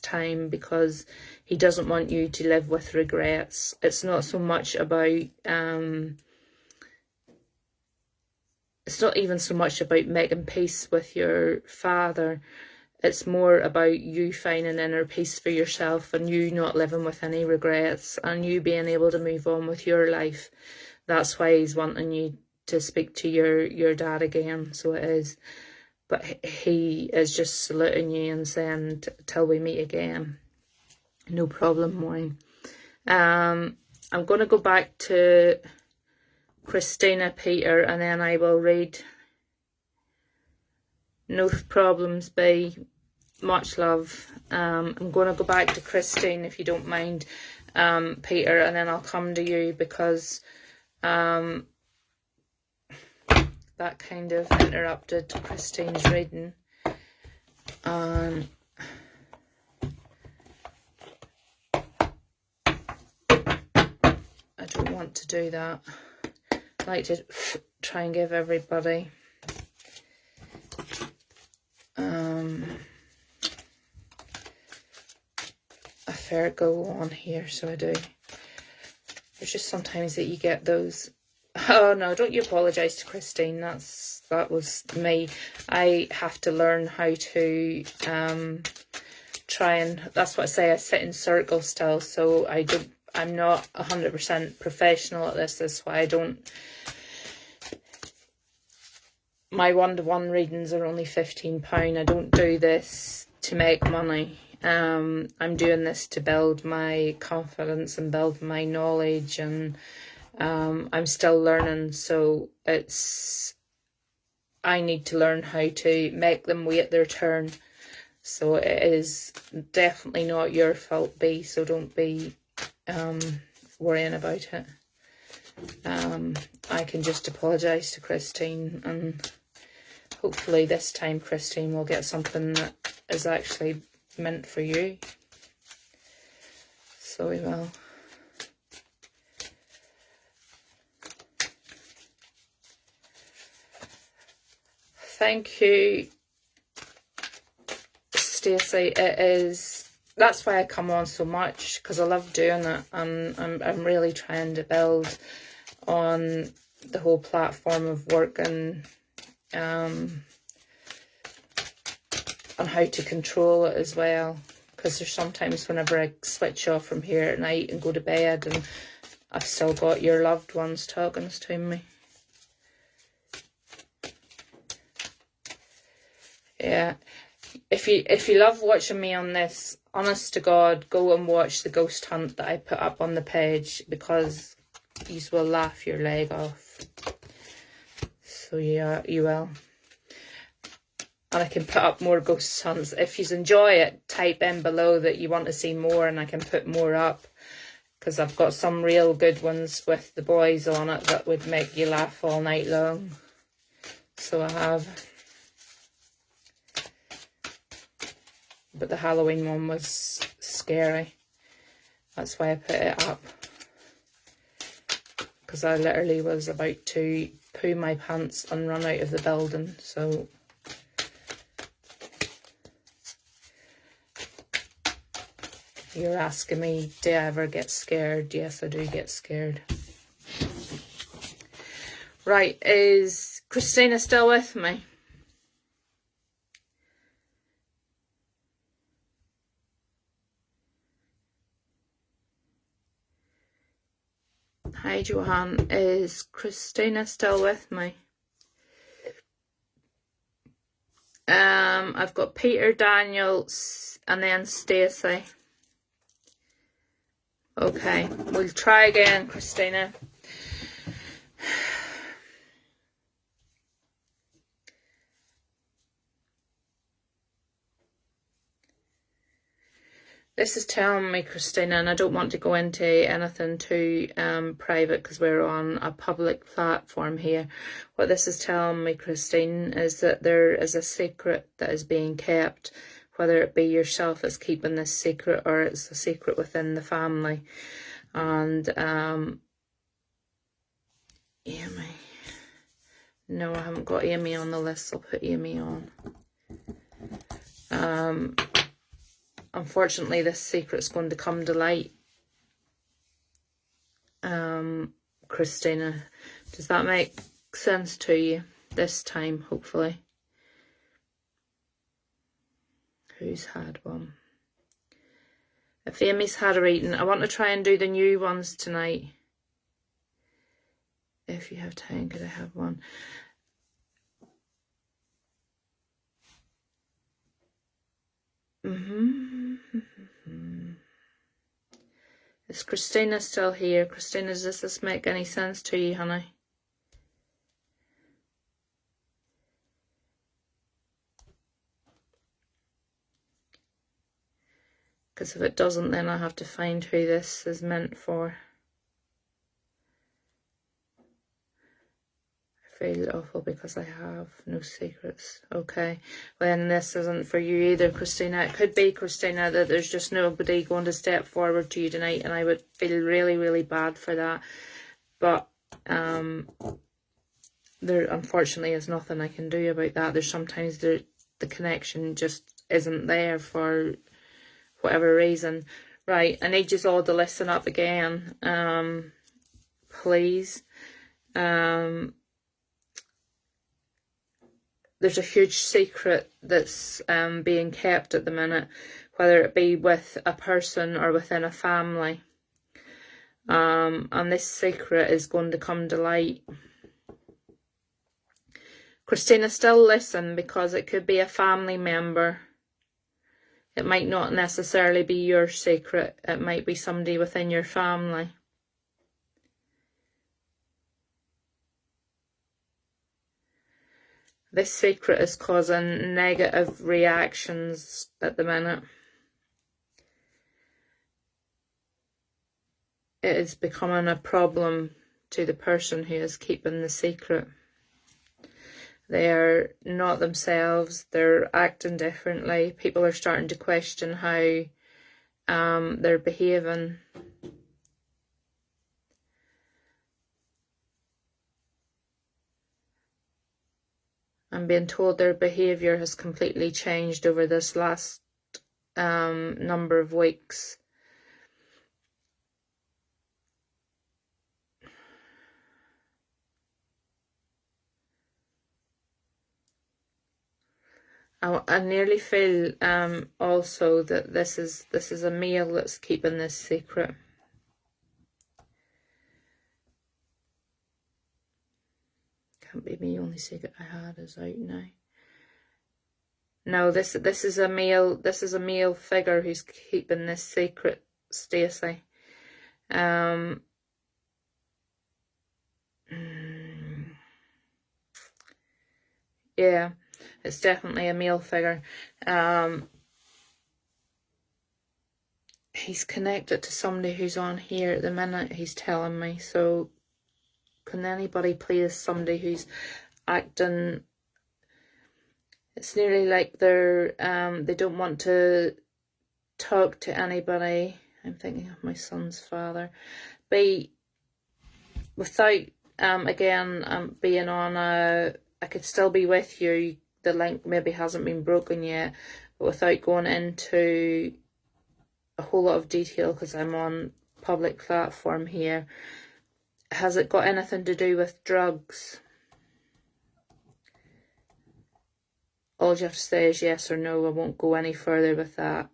time, because he doesn't want you to live with regrets. It's not so much about it's not even so much about making peace with your father. It's more about you finding inner peace for yourself, and you not living with any regrets, and you being able to move on with your life. That's why he's wanting you to speak to your dad again, so it is. But he is just saluting you and saying, till we meet again. No problem, Maureen. I'm going to go back to Christina, Peter, and then I will read. No problems, B. Much love. I'm going to go back to Christine, if you don't mind, Peter, and then I'll come to you, because that kind of interrupted Christine's reading. I don't want to do that. I like to try and give everybody a fair go on here, so I do. There's just sometimes that you get those. Oh no, don't you apologise to Christine. That was me. I have to learn how to try and, that's what I say, I sit in circles still, so I'm not 100% professional at this. That's why I don't. My one-to-one readings are only £15. I don't do this to make money. I'm doing this to build my confidence and build my knowledge, and I'm still learning, so it's I need to learn how to make them wait their turn. So it is definitely not your fault, B, so don't be worrying about it. I can just apologise to Christine, and hopefully this time Christine will get something that is actually meant for you. So we will. Thank you, Stacey. That's why I come on so much, because I love doing it. I'm really trying to build on the whole platform of working on how to control it as well. Because there's sometimes whenever I switch off from here at night and go to bed, and I've still got your loved ones talking to me. Yeah, if you love watching me on this, honest to God, go and watch the ghost hunt that I put up on the page, because you will laugh your leg off. So yeah, you will. And I can put up more ghost hunts. If you enjoy it, type in below that you want to see more, and I can put more up, because I've got some real good ones with the boys on it that would make you laugh all night long. So I have. But the Halloween one was scary. That's why I put it up. Because I literally was about to poo my pants and run out of the building. So you're asking me, do I ever get scared? Yes, I do get scared. Right, is Christina still with me? Hi Johan, is Christina still with me? I've got Peter, Daniel, and then Stacey. Okay, we'll try again, Christina. This is telling me, Christina, and I don't want to go into anything too private because we're on a public platform here. What this is telling me, Christine, is that there is a secret that is being kept, whether it be yourself that's keeping this secret or it's a secret within the family. And Amy. No, I haven't got Amy on the list. I'll put Amy on. Unfortunately, this secret's going to come to light. Christina, does that make sense to you this time, hopefully? Who's had one? If Amy's had a reading, I want to try and do the new ones tonight. If you have time, could I have one? Is Christina still here? Christina, does this make any sense to you, honey? Because if it doesn't, then I have to find who this is meant for. I feel awful because I have no secrets. Okay, well then this isn't for you either, Christina. It could be, Christina, that there's just nobody going to step forward to you tonight, and I would feel really, really bad for that. But there unfortunately is nothing I can do about that. There's sometimes the connection just isn't there for whatever reason. Right, I need you all to listen up again, please. There's a huge secret that's being kept at the minute, whether it be with a person or within a family. And this secret is going to come to light. Christina, still listen, because it could be a family member. It might not necessarily be your secret. It might be somebody within your family. This secret is causing negative reactions at the minute. It is becoming a problem to the person who is keeping the secret. They are not themselves. They're acting differently. People are starting to question how they're behaving. I'm being told their behaviour has completely changed over this last number of weeks. I nearly feel also that this is a male that's keeping this secret. Can't be me. Only secret I had is out now. No, this is a male. This is a male figure who's keeping this secret, Stacey. Yeah, it's definitely a male figure. He's connected to somebody who's on here at the minute, he's telling me. So can anybody please somebody who's acting... It's nearly like they're they don't want to talk to anybody. I'm thinking of my son's father. Without again being on a... I could still be with you. The link maybe hasn't been broken yet, but without going into a whole lot of detail, because I'm on public platform here, has it got anything to do with drugs? All you have to say is yes or no. I won't go any further with that.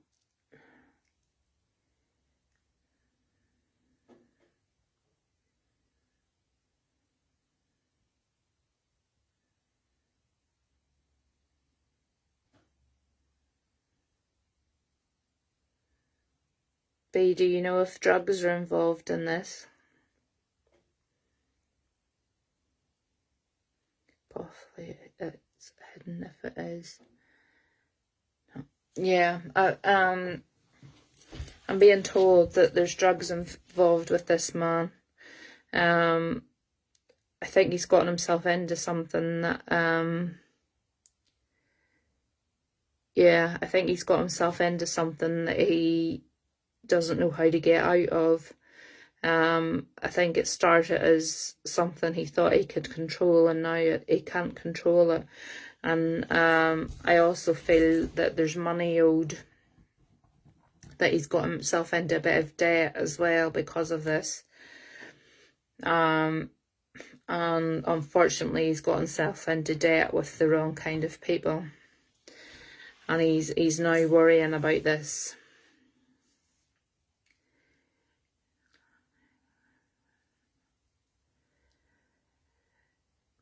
B, do you know if drugs are involved in this? Possibly it's hidden if it is. No. Yeah, I'm being told that there's drugs involved with this man. I think he's gotten himself into something that, yeah, I think he's got himself into something that he doesn't know how to get out of. I think it started as something he thought he could control, and now he can't control it. And I also feel that there's money owed, that he's got himself into a bit of debt as well because of this. And unfortunately he's got himself into debt with the wrong kind of people, and he's now worrying about this.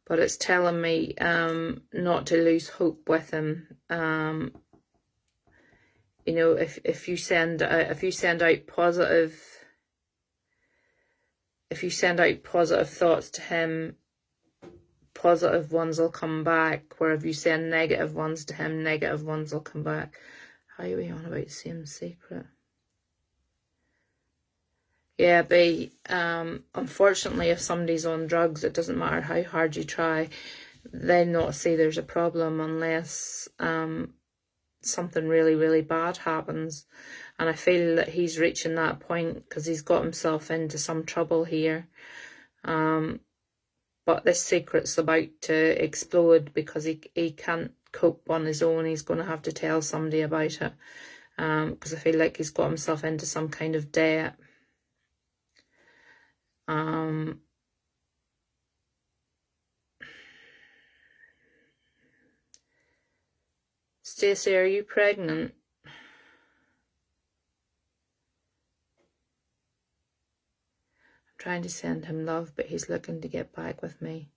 But it's telling me not to lose hope with him. You know, if you send out positive thoughts to him, positive ones will come back. Where if you send negative ones to him, negative ones will come back. How are we on about the same secret? Yeah, B, unfortunately, if somebody's on drugs, it doesn't matter how hard you try, they not see there's a problem unless something really, really bad happens. And I feel that he's reaching that point because he's got himself into some trouble here. But this secret's about to explode because he can't cope on his own. He's going to have to tell somebody about it, because I feel like he's got himself into some kind of debt. Stacey, are you pregnant? I'm trying to send him love, but he's looking to get back with me.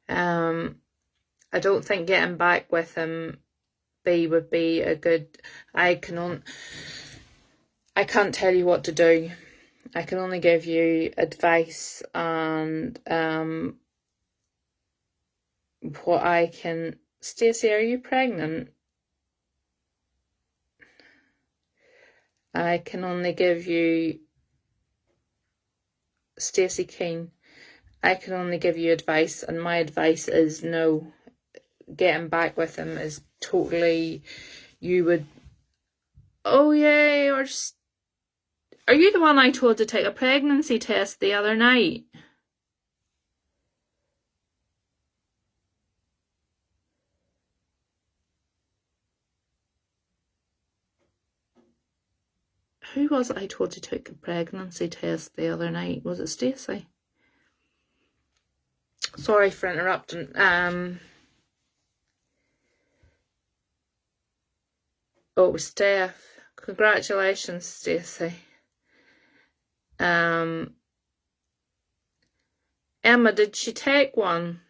I don't think getting back with him, B, would be a good... I can't tell you what to do. I can only give you advice and what I can... Stacey, are you pregnant? I can only give you... Stacey Keane, I can only give you advice, and my advice is no. Getting back with him is totally... You would... Oh, yay, or... Are you the one I told to take a pregnancy test the other night? Who was it I told to take a pregnancy test the other night? Was it Stacey? Sorry for interrupting. Oh, it was Steph. Congratulations, Stacey. Emma, did she take one?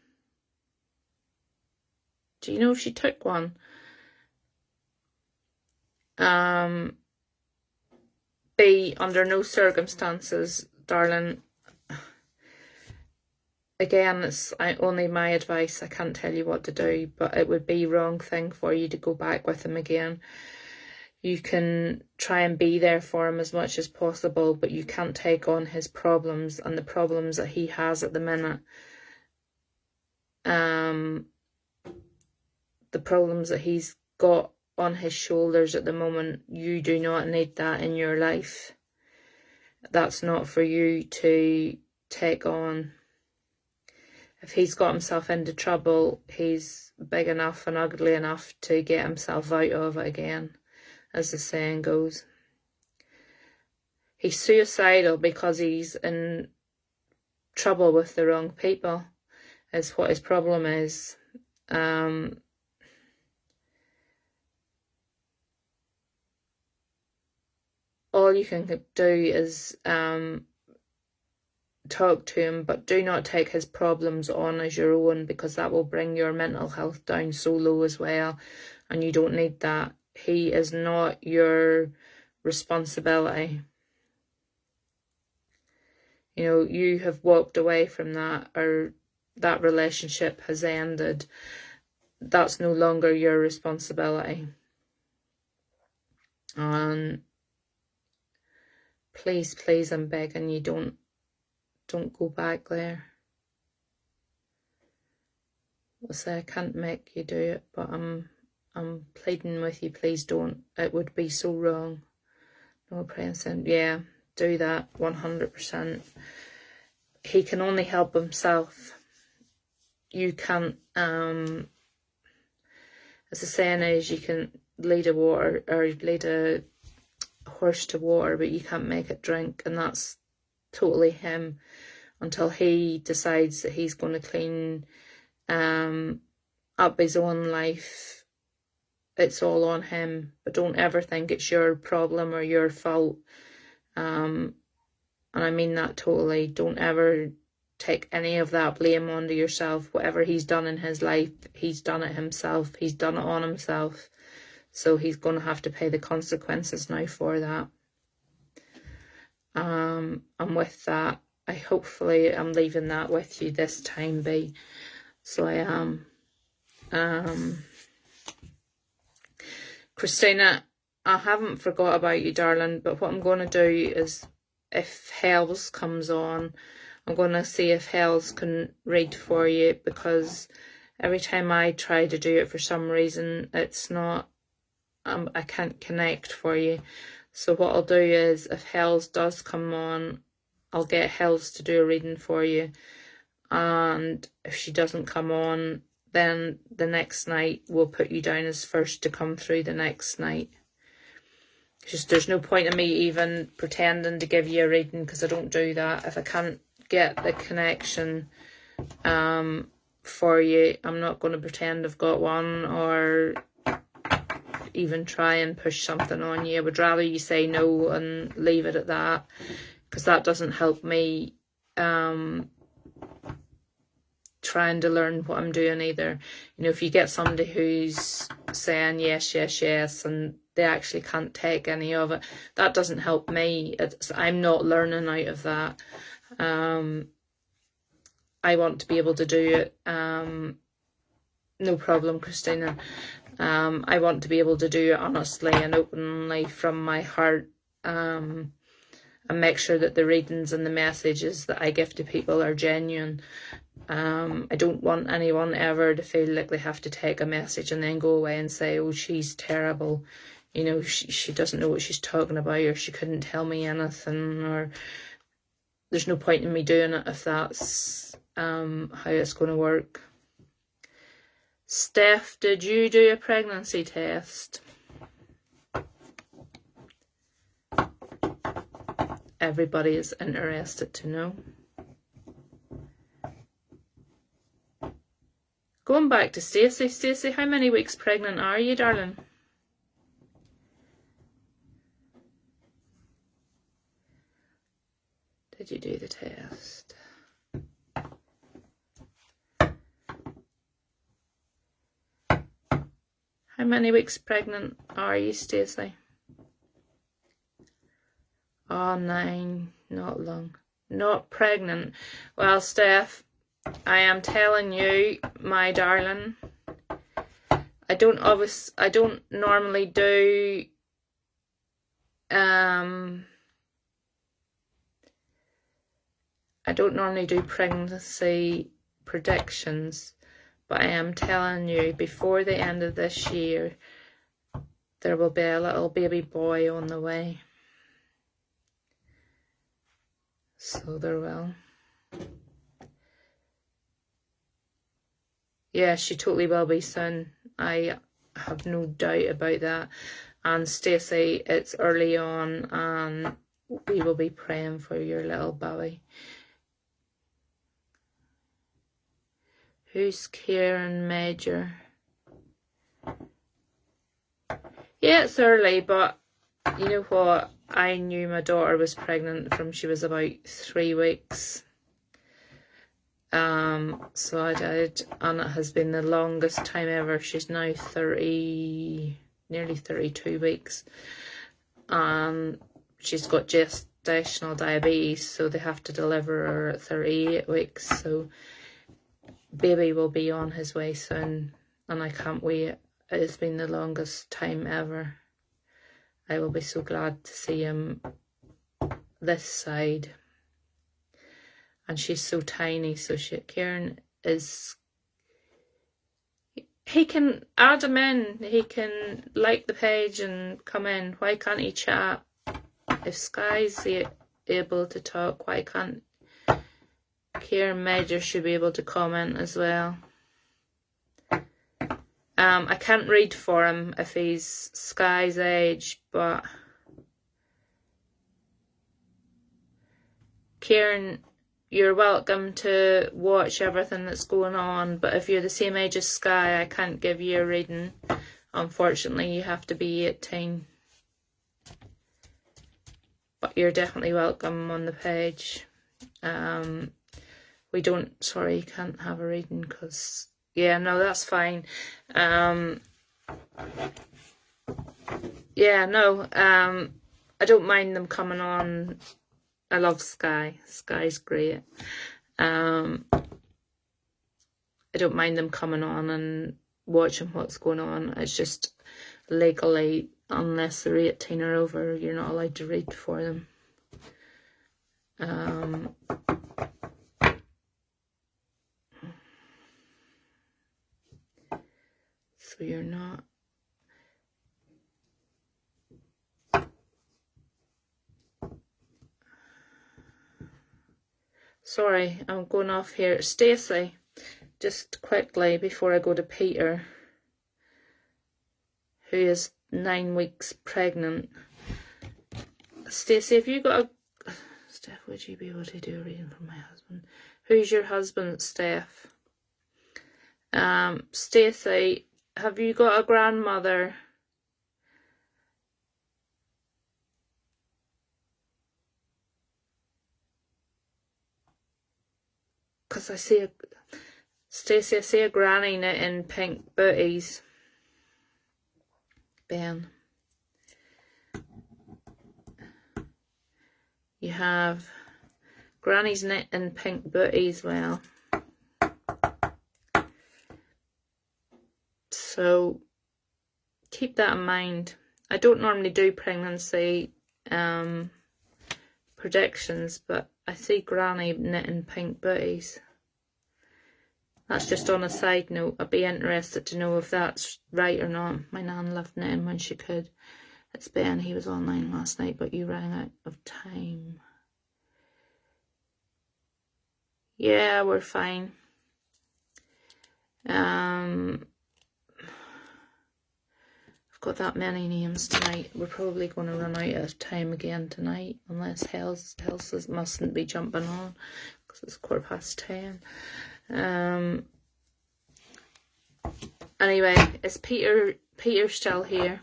Do you know if she took one? B, under no circumstances, darling. Again, it's only my advice. I can't tell you what to do, but it would be wrong thing for you to go back with him again. You can try and be there for him as much as possible, but you can't take on his problems and the problems that he has at the minute. The problems that he's got on his shoulders at the moment, you do not need that in your life. That's not for you to take on. If he's got himself into trouble, he's big enough and ugly enough to get himself out of it again, as the saying goes. He's suicidal because he's in trouble with the wrong people, is what his problem is. All you can do is talk to him, but do not take his problems on as your own, because that will bring your mental health down so low as well, and you don't need that. He is not your responsibility. You know, you have walked away from that, or that relationship has ended. That's no longer your responsibility. And please, please, I'm begging you, don't go back there. I'll say I can't make you do it, but I'm pleading with you, please don't. It would be so wrong. No present. Yeah, do that 100%. He can only help himself. You can't, as the saying is, you can lead a horse to water, but you can't make it drink, and that's totally him. Until he decides that he's going to clean up his own life, it's all on him. But don't ever think it's your problem or your fault. And I mean that totally. Don't ever take any of that blame onto yourself. Whatever he's done in his life, he's done it himself. He's done it on himself. So he's going to have to pay the consequences now for that. And with that, hopefully I'm leaving that with you this time, B. So I am. Christina, I haven't forgot about you, darling, but what I'm going to do is, if Hells comes on, I'm going to see if Hells can read for you, because every time I try to do it, for some reason, it's not, I can't connect for you. So what I'll do is, if Hells does come on, I'll get Hells to do a reading for you. And if she doesn't come on, then the next night we'll put you down as first to come through the next night. Just, there's no point in me even pretending to give you a reading, because I don't do that. If I can't get the connection for you, I'm not going to pretend I've got one, or even try and push something on you. I would rather you say no and leave it at that, because that doesn't help me trying to learn what I'm doing either. You know, if you get somebody who's saying yes, yes, yes, and they actually can't take any of it, that doesn't help me. I'm not learning out of that. I want to be able to do it. No problem, Christina. I want to be able to do it honestly and openly from my heart, and make sure that the readings and the messages that I give to people are genuine. I don't want anyone ever to feel like they have to take a message and then go away and say, oh, she's terrible. You know, she doesn't know what she's talking about, or she couldn't tell me anything, or there's no point in me doing it if that's how it's going to work. Steph, did you do a pregnancy test? Everybody is interested to know. Going back to Stacey. Stacey, how many weeks pregnant are you, darling? Did you do the test? How many weeks pregnant are you, Stacey? Oh, 9, not long. Not pregnant. Well, Steph, I am telling you, my darling, I don't normally do pregnancy predictions, but I am telling you, before the end of this year, there will be a little baby boy on the way. So there will. Yeah, she totally will be soon. I have no doubt about that. And Stacey, it's early on, and we will be praying for your little baby. Who's Kieran Major? Yeah, it's early, but you know what? I knew my daughter was pregnant from she was about 3 weeks. So I did, and it has been the longest time ever. She's now nearly 32 weeks. She's got gestational diabetes, so they have to deliver her at 38 weeks. So baby will be on his way soon, and I can't wait. It's been the longest time ever. I will be so glad to see him this side. And she's so tiny, so Kieran is... He can add him in. He can like the page and come in. Why can't he chat? If Sky's able to talk, why can't Kieran Major should be able to comment as well? I can't read for him if he's Sky's age, but Kieran, you're welcome to watch everything that's going on, but if you're the same age as Sky, I can't give you a reading. Unfortunately, you have to be 18. But you're definitely welcome on the page. We don't, sorry, you can't have a reading because, yeah, no, that's fine. Yeah, no, I don't mind them coming on. I love Sky. Sky's great. I don't mind them coming on and watching what's going on. It's just legally, unless they're 18 or over, you're not allowed to read for them. So you're not. Sorry, I'm going off here. Stacey, just quickly before I go to Peter, who is 9 weeks pregnant. Stacey, have you got a... Steph, would you be able to do a reading for my husband? Who's your husband, Steph? Stacey, have you got a grandmother? Because I see Stacey, I see a granny knitting pink booties. Ben. You have granny's knitting pink booties. Well, so keep that in mind. I don't normally do pregnancy predictions, but I see granny knitting pink booties. That's just on a side note. I'd be interested to know if that's right or not. My nan loved knitting when she could. It's Ben, he was online last night, but you ran out of time. Yeah, we're fine. I've got that many names tonight. We're probably going to run out of time again tonight, unless Helsa mustn't be jumping on, because it's 10:15. Anyway, is Peter still here?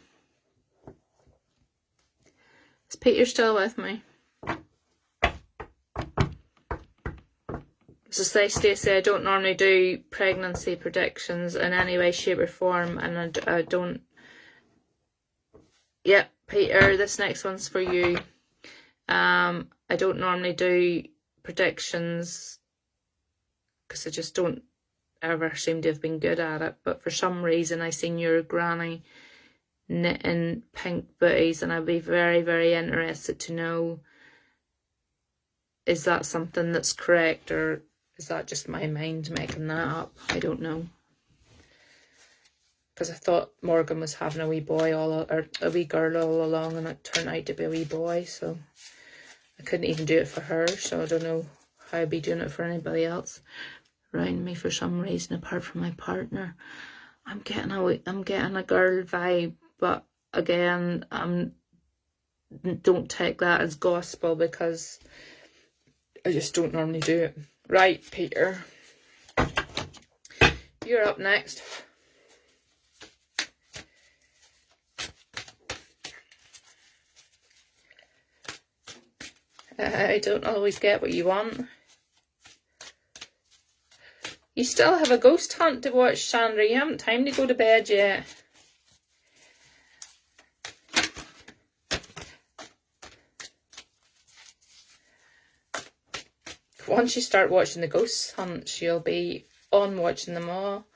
Is Peter still with me? So Stacey, I don't normally do pregnancy predictions in any way, shape or form, and I don't... Yep, Peter, this next one's for you. I don't normally do predictions because I just don't ever seem to have been good at it, but for some reason I seen your granny knitting pink booties, and I'd be very, very interested to know, is that something that's correct, or is that just my mind making that up? I don't know. Because I thought Morgan was having a wee boy or a wee girl all along, and it turned out to be a wee boy, so I couldn't even do it for her, so I don't know how I'd be doing it for anybody else around me for some reason apart from my partner. I'm getting a girl vibe, but again, don't take that as gospel because I just don't normally do it. Right, Peter, you're up next. I don't always get what you want. You still have a ghost hunt to watch, Sandra. You haven't time to go to bed yet. Once you start watching the ghost hunts, you'll be on watching them all.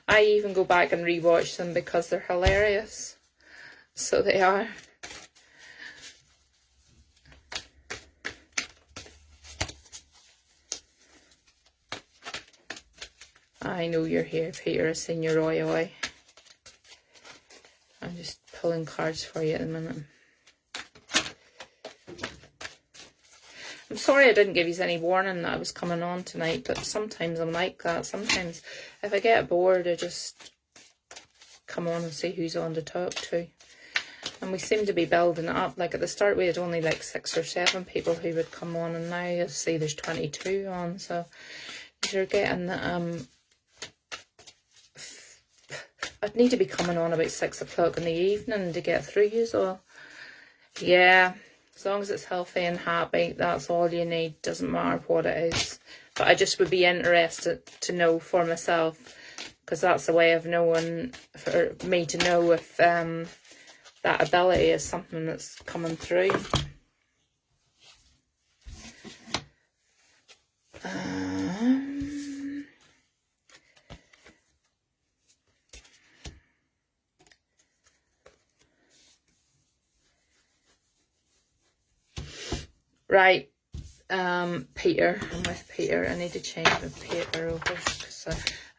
I even go back and rewatch them because they're hilarious. So they are. I know you're here, Peter. I've seen your oi. I'm just pulling cards for you at the minute. I'm sorry I didn't give you any warning that I was coming on tonight, but sometimes I'm like that. Sometimes if I get bored, I just come on and see who's on to talk to. And we seem to be building it up. Like at the start, we had only like 6 or 7 people who would come on, and now I see there's 22 on. So you're getting... I'd need to be coming on about 6 o'clock in the evening to get through you all. Yeah. As long as it's healthy and happy, that's all you need. Doesn't matter what it is. But I just would be interested to know for myself, because that's the way of knowing, for me to know if that ability is something that's coming through. Right, Peter, I'm with Peter. I need to change my paper over because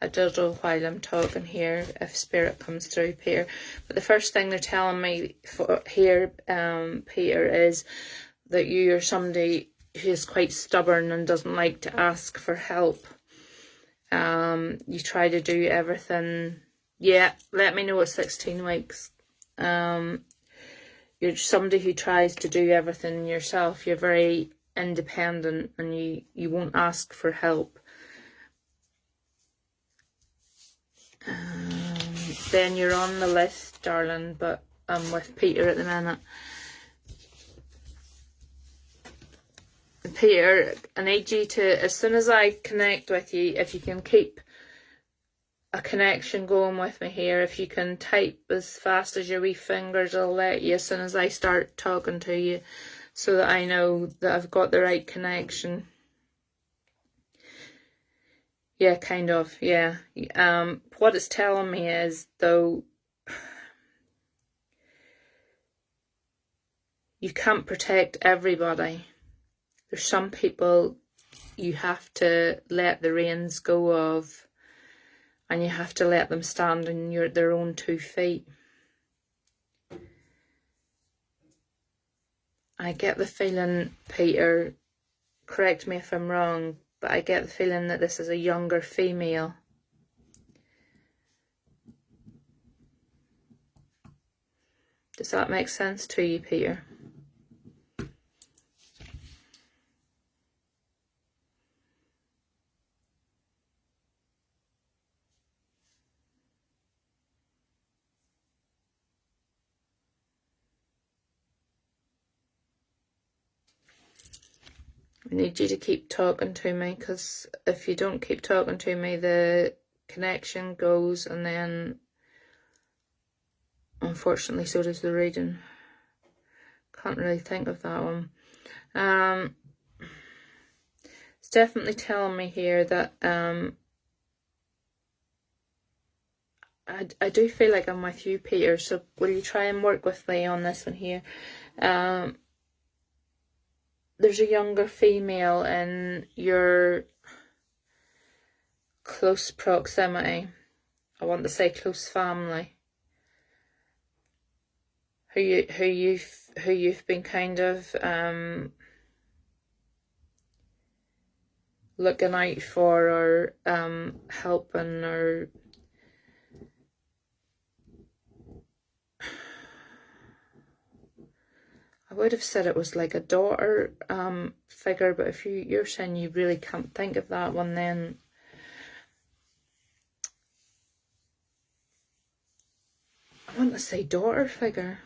I don't know while I'm talking here if spirit comes through, Peter. But the first thing they're telling me here, Peter, is that you are somebody who is quite stubborn and doesn't like to ask for help. You try to do everything. Yeah, let me know at 16 weeks. You're somebody who tries to do everything yourself. You're very independent and you won't ask for help. Then you're on the list, darling, but I'm with Peter at the minute. Peter, I need you to, as soon as I connect with you, if you can keep a connection going with me here. If you can type as fast as your wee fingers, I'll let you as soon as I start talking to you, so that I know that I've got the right connection. Yeah, kind of, yeah. What it's telling me is, though, you can't protect everybody. There's some people you have to let the reins go of, and you have to let them stand on their own 2 feet. I get the feeling, Peter, correct me if I'm wrong, but I get the feeling that this is a younger female. Does that make sense to you, Peter? I need you to keep talking to me, because if you don't keep talking to me, the connection goes, and then unfortunately so does the reading. Can't really think of that one. It's definitely telling me here that I do feel like I'm with you, Peter, so will you try and work with me on this one here? There's a younger female in your close proximity. I want to say close family. Who you've been kind of looking out for, or helping, or I would have said it was like a daughter figure, but if you're saying you really can't think of that one, then I want to say daughter figure.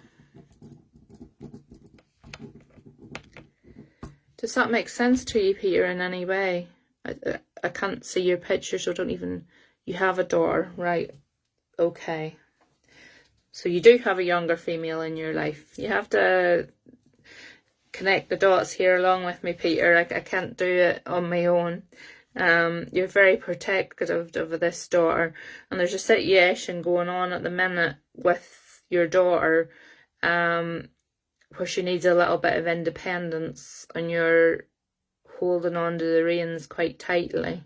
Does that make sense to you, Peter, in any way? I can't see your picture, so don't even... You have a daughter, right? Okay. So you do have a younger female in your life. You have to connect the dots here along with me, Peter. I can't do it on my own. You're very protective of this daughter, and there's a situation going on at the minute with your daughter where she needs a little bit of independence, and you're holding on to the reins quite tightly.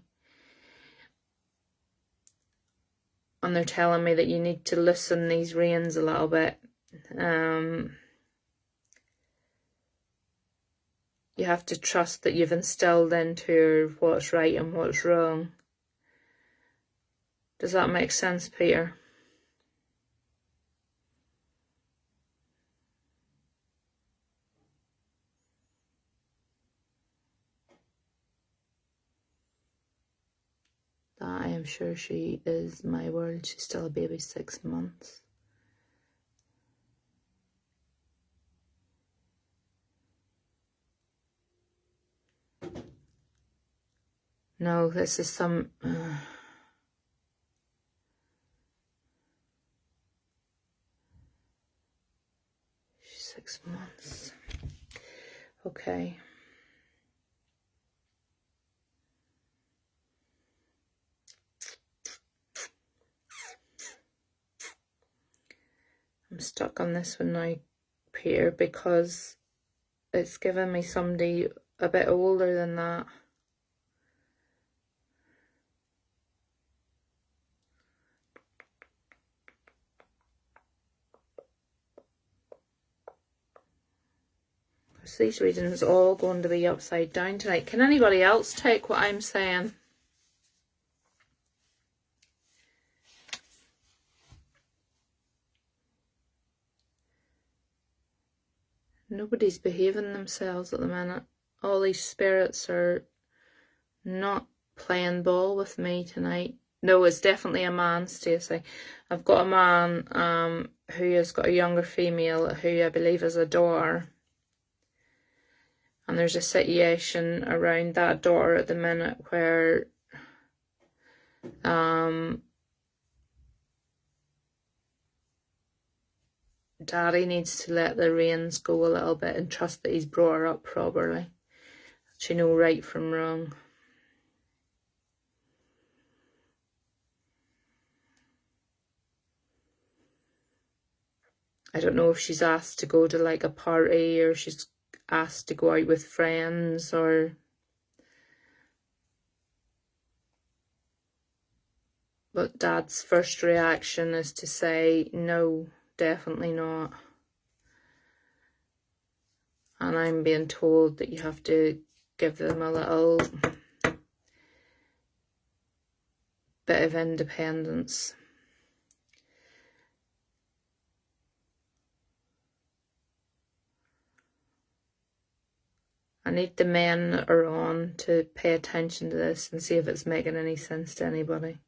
And they're telling me that you need to loosen these reins a little bit. You have to trust that you've instilled into her what's right and what's wrong. Does that make sense, Peter? That I am sure she is, my world. She's still a baby, 6 months. No, this is some... 6 months. Okay. I'm stuck on this one now, Peter, because it's given me somebody a bit older than that. So these readings are all going to be upside down tonight. Can anybody else take what I'm saying? Nobody's behaving themselves at the minute. All these spirits are not playing ball with me tonight. No, it's definitely a man, Stacey. I've got a man who has got a younger female who I believe is a daughter. And there's a situation around that daughter at the minute where Daddy needs to let the reins go a little bit and trust that he's brought her up properly. She know right from wrong. I don't know if she's asked to go to like a party or she's asked to go out with friends or... But Dad's first reaction is to say, no, definitely not. And I'm being told that you have to give them a little bit of independence. I need the men that are on to pay attention to this and see if it's making any sense to anybody.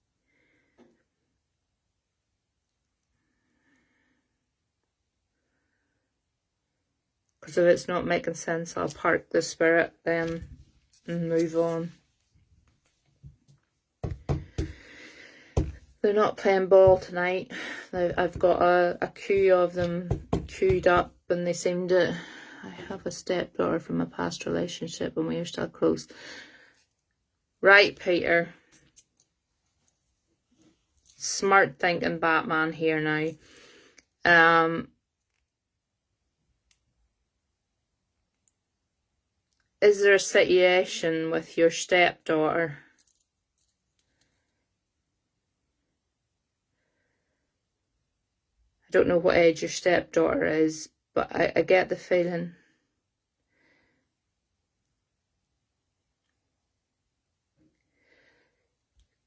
Because if it's not making sense, I'll park the spirit then and move on. They're not playing ball tonight. I've got a queue of them queued up and they seem to... I have a stepdaughter from a past relationship and we are still close. Right, Peter. Smart thinking Batman here now. Is there a situation with your stepdaughter? I don't know what age your stepdaughter is, but I get the feeling.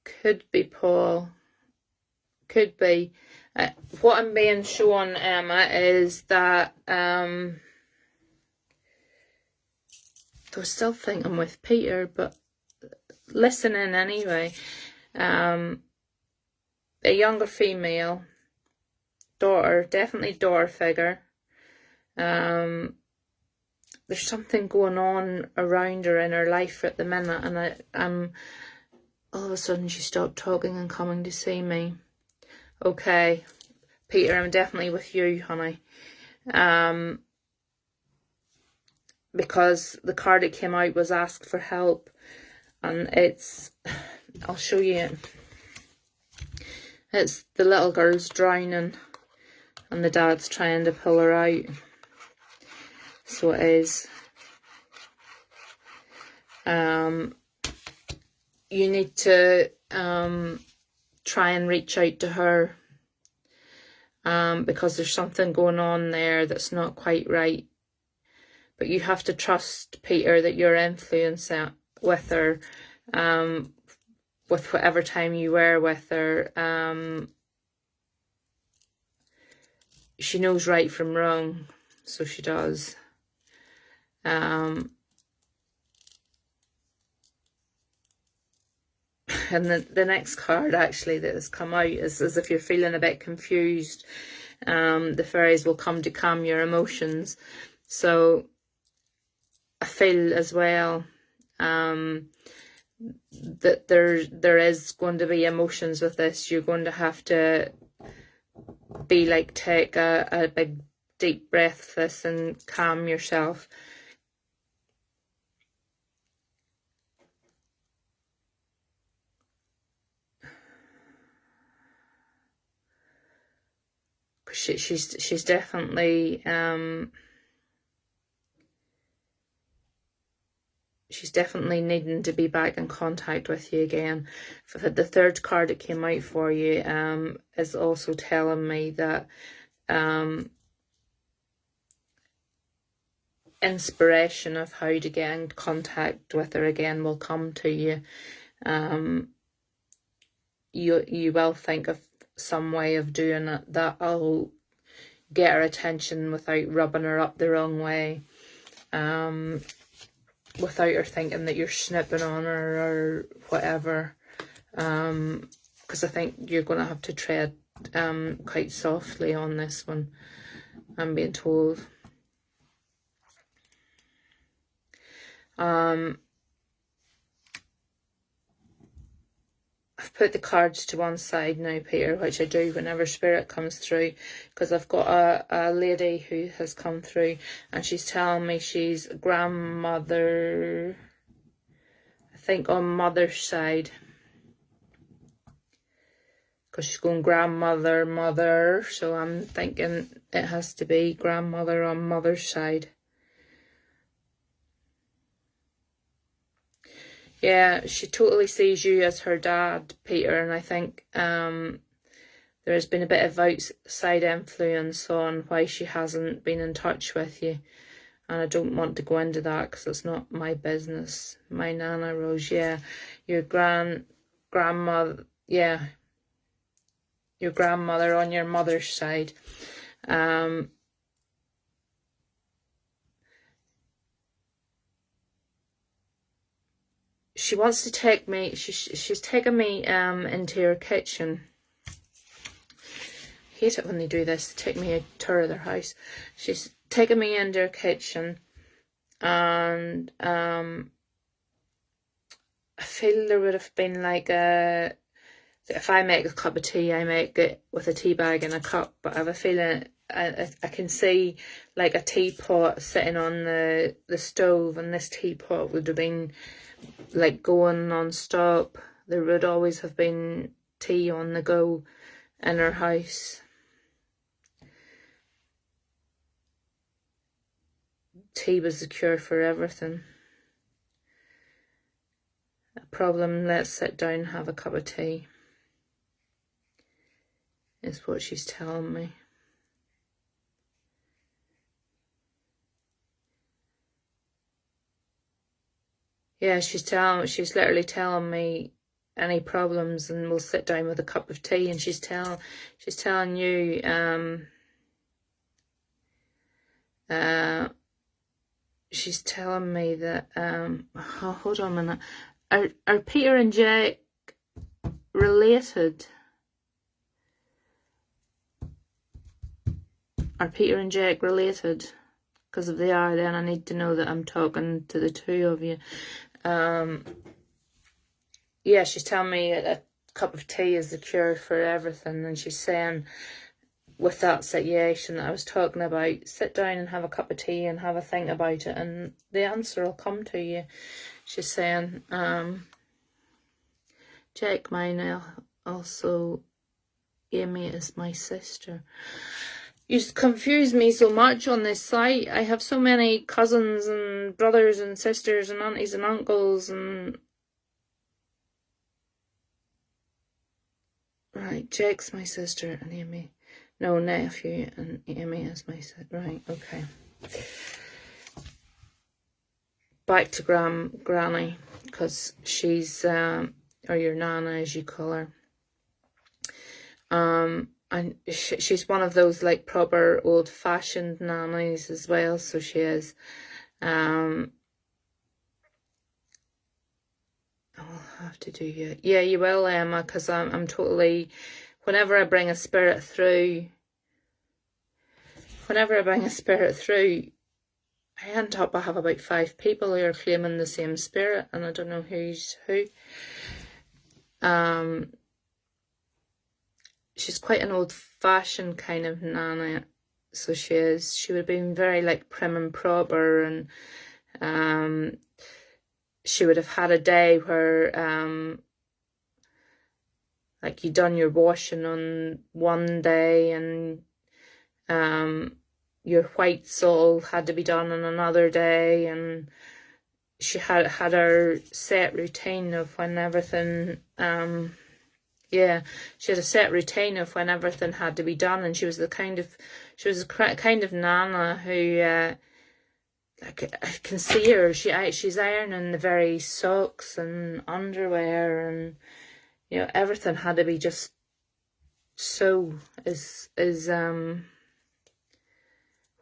Could be Paul. Could be. What I'm being shown, Emma, is that they're still thinking with Peter, but listening anyway. A younger female, daughter, definitely daughter figure. There's something going on around her in her life at the minute, and all of a sudden she stopped talking and coming to see me. Okay, Peter, I'm definitely with you, honey. Because the card that came out was ask for help, and it's, I'll show you. It's the little girl's drowning and the dad's trying to pull her out. So it is. You need to try and reach out to her because there's something going on there that's not quite right. But you have to trust, Peter, that your influence with her, with whatever time you were with her, she knows right from wrong, so she does. And the next card actually that has come out is as if you're feeling a bit confused. The fairies will come to calm your emotions. So I feel as well that there is going to be emotions with this. You're going to have to be like, take a big deep breath with this and calm yourself. She's definitely she's definitely needing to be back in contact with you again. The third card that came out for you is also telling me that inspiration of how to get in contact with her again will come to you. You will think of some way of doing it that'll get her attention without rubbing her up the wrong way, without her thinking that you're snipping on her or whatever, because I think you're going to have to tread quite softly on this one, I'm being told. I've put the cards to one side now, Peter, which I do whenever Spirit comes through, because I've got a lady who has come through, and she's telling me she's grandmother, I think on mother's side, because she's going grandmother, mother, so I'm thinking it has to be grandmother on mother's side. Yeah, she totally sees you as her dad, Peter, and I think there has been a bit of outside influence on why she hasn't been in touch with you. And I don't want to go into that because it's not my business. My Nana Rose, yeah. Your grandmother, yeah. Your grandmother on your mother's side. She wants to take me, she's taken me into her kitchen. I hate it when they do this, they take me a tour of their house. She's taken me into her kitchen, and I feel there would have been like if I make a cup of tea, I make it with a tea bag and a cup, but I have a feeling I can see like a teapot sitting on the stove, and this teapot would have been like going non-stop. There would always have been tea on the go in her house. Tea was the cure for everything. A problem, let's sit down and have a cup of tea, is what she's telling me. Yeah, she's literally telling me any problems, and we'll sit down with a cup of tea. And she's telling you, she's telling me that, oh, hold on a minute. Are Peter and Jack related? Are Peter and Jack related? Because if they are, then I need to know that I'm talking to the two of you. Yeah, she's telling me a cup of tea is the cure for everything, and she's saying with that situation that I was talking about, sit down and have a cup of tea and have a think about it, and the answer will come to you. She's saying, Jack mine also, Amy is my sister. You confuse me so much on this site. I have so many cousins and brothers and sisters and aunties and uncles and... Right, Jake's my sister and Amy... No, nephew and Amy is my sister. Right, okay. Back to Granny, because she's... or your Nana as you call her. And she's one of those like proper old-fashioned nannies as well, so she is. I'll have to do you. Yeah, you will, Emma, because I'm totally... Whenever I bring a spirit through, I end up, I have about 5 people who are claiming the same spirit, and I don't know who's who. She's quite an old-fashioned kind of nana, so she is. She would have been very like prim and proper, and she would have had a day where like you done your washing on one day, and your whites all had to be done on another day, and she had her set routine of when everything yeah, she had a set routine of when everything had to be done, and she was a kind of nana who like I can see her. She's ironing the very socks and underwear, and you know everything had to be just so is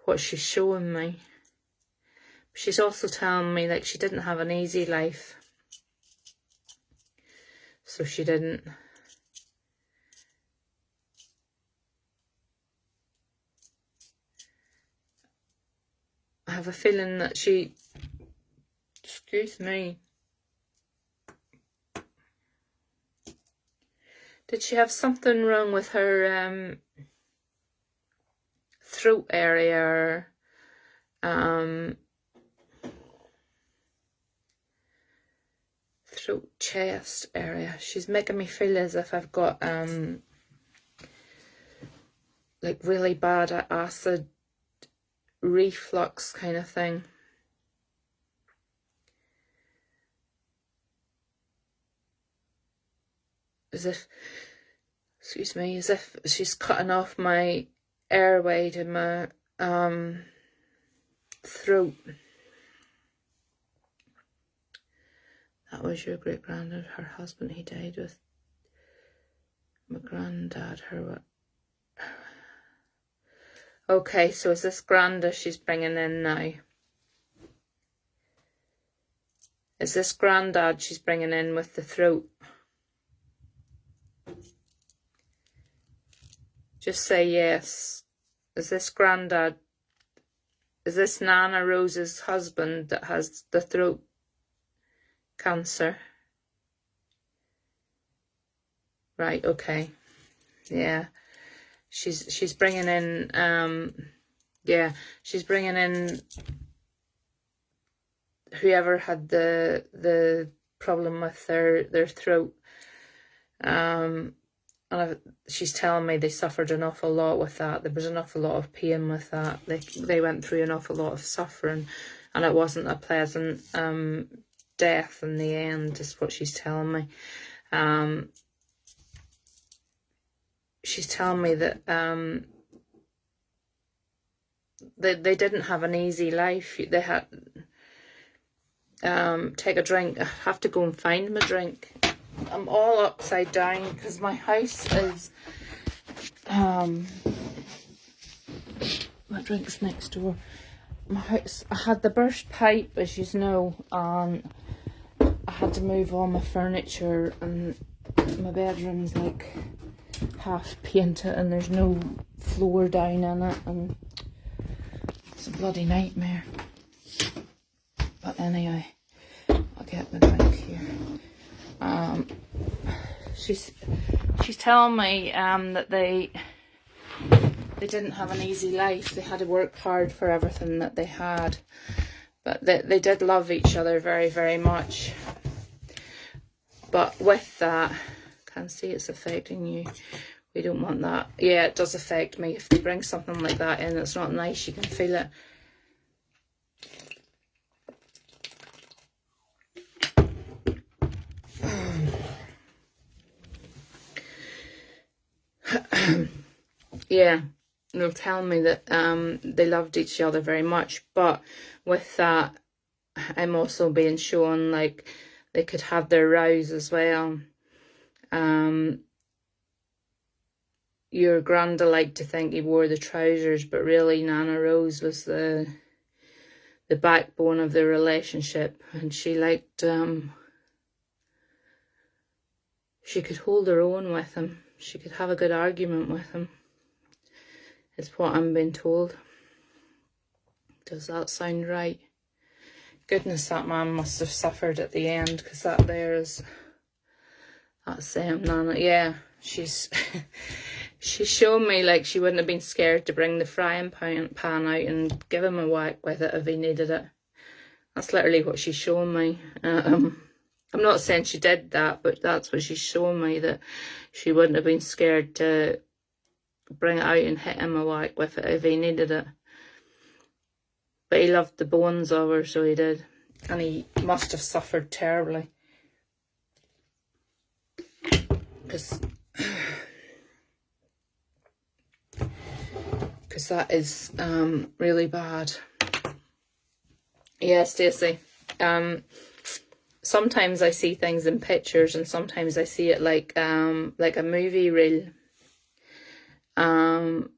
what she's showing me. She's also telling me like she didn't have an easy life, so she didn't. I have a feeling that she, excuse me, Did she have something wrong with her throat area, or throat chest area? She's making me feel as if I've got like really bad acid reflux kind of thing. As if, excuse me, as if she's cutting off my airway to my throat. That was your great granddad, her husband. He died with my granddad. Her. Okay, so is this Granda she's bringing in now? Is this Grandad she's bringing in with the throat? Just say yes. Is this Grandad? Is this Nana Rose's husband that has the throat cancer? Right, okay. Yeah. She's bringing in, yeah, she's bringing in whoever had the problem with their throat. And she's telling me they suffered an awful lot with that. There was an awful lot of pain with that. They went through an awful lot of suffering, and it wasn't a pleasant death in the end, is what she's telling me. She's telling me that they didn't have an easy life. They had take a drink. I have to go and find my drink. I'm all upside down because my house is my drink's next door. My house, I had the burst pipe, as you know, and I had to move all my furniture, and my bedroom's like half painted and there's no floor down in it, and it's a bloody nightmare. But anyway, I'll get my drink here. She's telling me that they didn't have an easy life. They had to work hard for everything that they had, but they did love each other very, very much. But with that, can see it's affecting you. We don't want that. Yeah, it does affect me. If they bring something like that in, it's not nice. You can feel it. Yeah, they're telling me that they loved each other very much, but with that, I'm also being shown like they could have their rows as well. Your Granda liked to think he wore the trousers, but really Nana Rose was the backbone of the relationship, and she liked she could hold her own with him. She could have a good argument with him. It's what I'm being told. Does that sound right? Goodness, that man must have suffered at the end, because that there is, that's Nana. Yeah, she's she's shown me like she wouldn't have been scared to bring the frying pan out and give him a whack with it if he needed it. That's literally what she's shown me. I'm not saying she did that, but that's what she's shown me, that she wouldn't have been scared to bring it out and hit him a whack with it if he needed it. But he loved the bones of her, so he did. And he must have suffered terribly. Because that is really bad. Yeah, Stacey. Sometimes I see things in pictures, and sometimes I see it like a movie reel. And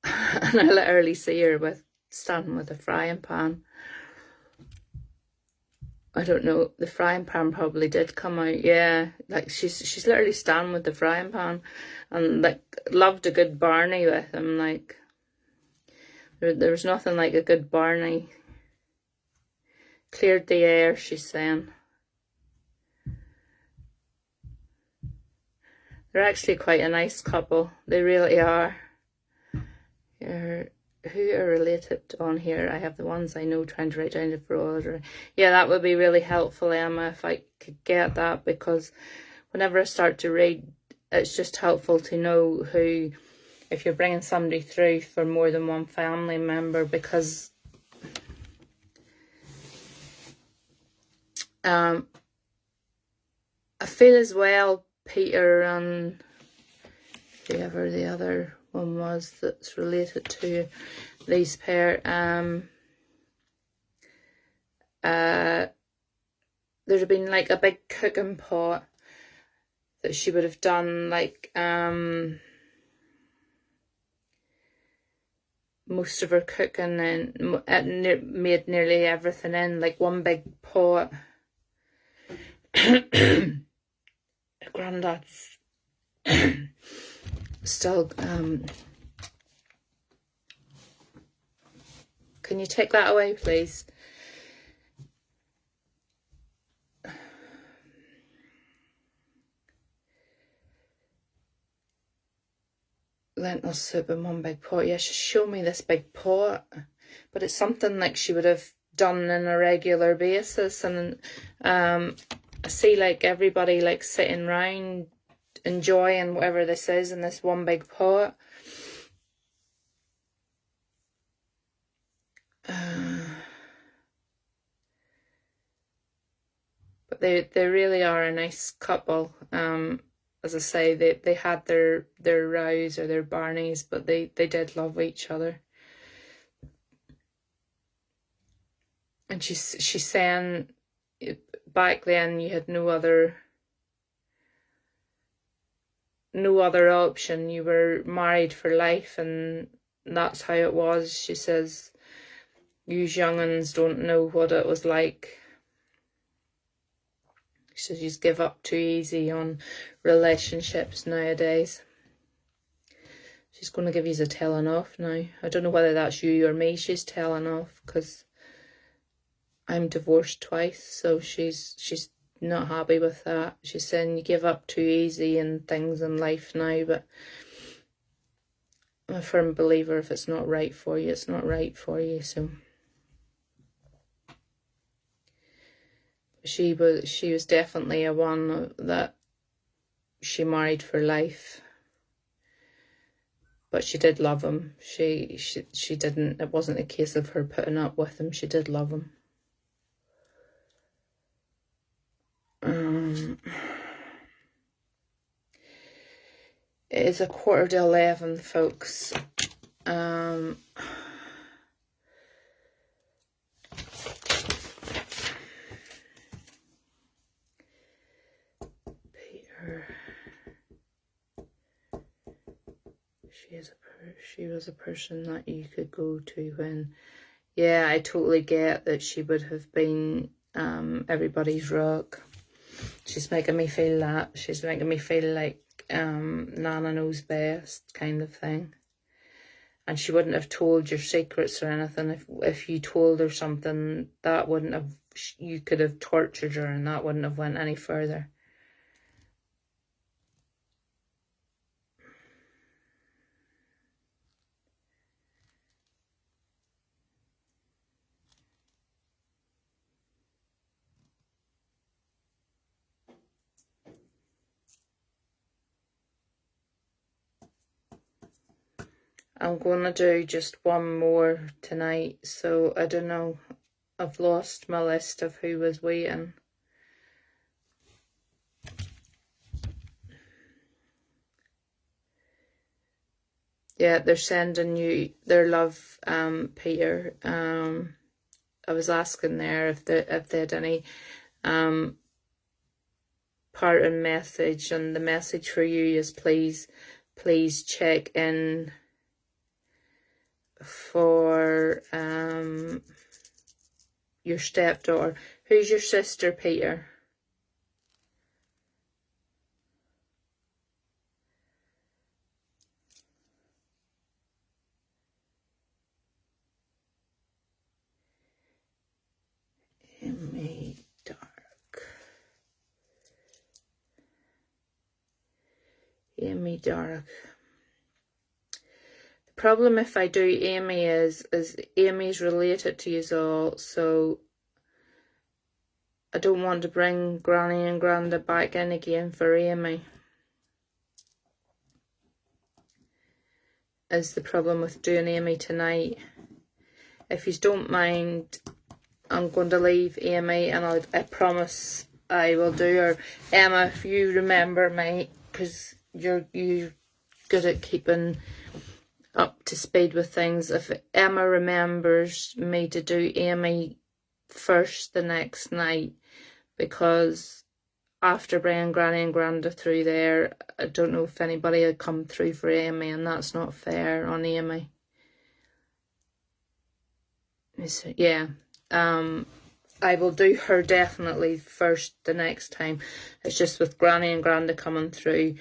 I literally see her standing with a frying pan. I don't know, the frying pan probably did come out. Yeah, like she's literally standing with the frying pan, and like loved a good Barney with him. Like there was nothing like a good Barney. Cleared the air, she's saying. They're actually quite a nice couple. They really are. Who are related on here? I have the ones I know, trying to write down the broader. Yeah, that would be really helpful, Emma, if I could get that, because whenever I start to read, it's just helpful to know who, if you're bringing somebody through for more than one family member, because I feel as well Peter and whoever the other one was that's related to these pair, there'd have been like a big cooking pot that she would have done, like most of her cooking, and made nearly everything in like one big pot. Granddad's still can you take that away, please? Lentil soup in one big pot. Yeah, she showed me this big pot, but it's something like she would have done on a regular basis. And I see like everybody like sitting round enjoying whatever this is in this one big pot. But they really are a nice couple. As I say, they had their rows or their barneys, but they did love each other. And she's saying back then you had no other option. You were married for life, and that's how it was. She says, you young'uns don't know what it was like. She says, you just give up too easy on relationships nowadays. She's going to give you a telling off now. I don't know whether that's you or me she's telling off, because I'm divorced twice, so she's not happy with that. She's saying you give up too easy in things in life now, but I'm a firm believer if it's not right for you, it's not right for you. So she was definitely a one that she married for life. But she did love him. She didn't, it wasn't a case of her putting up with him. She did love him. It is 11:15, folks. Peter. She was a person that you could go to when, yeah, I totally get that she would have been everybody's rock. She's making me feel that. She's making me feel like Nana knows best kind of thing. And she wouldn't have told your secrets or anything. If you told her something, that wouldn't have, you could have tortured her, and that wouldn't have went any further. I'm going to do just one more tonight, so I don't know. I've lost my list of who was waiting. Yeah, they're sending you their love, Peter. I was asking there if they had any parting message, and the message for you is please check in for your stepdaughter. Who's your sister, Peter? Amy Dark. Amy Dark. The problem if I do Amy is Amy's related to you all, so I don't want to bring Granny and Granda back in again for Amy. Is the problem with doing Amy tonight. If you don't mind, I'm going to leave Amy, and I promise I will do her. Emma, if you remember me, because you're good at keeping up to speed with things. If Emma remembers me to do Amy first the next night, because after bringing Granny and Granda through there, I don't know if anybody had come through for Amy, and that's not fair on Amy. Yeah, I will do her definitely first the next time. It's just with Granny and Granda coming through,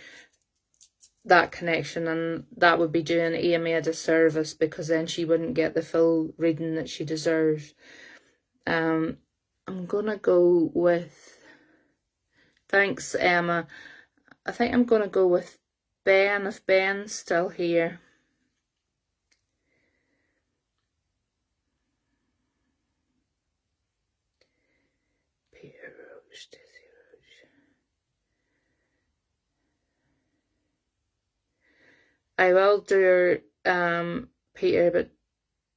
that connection, and that would be doing Amy a disservice, because then she wouldn't get the full reading that she deserves. I'm gonna go with, thanks Emma, I think I'm gonna go with Ben, if Ben's still here. Peter Rose, Dizzy Rose. I will do Peter, but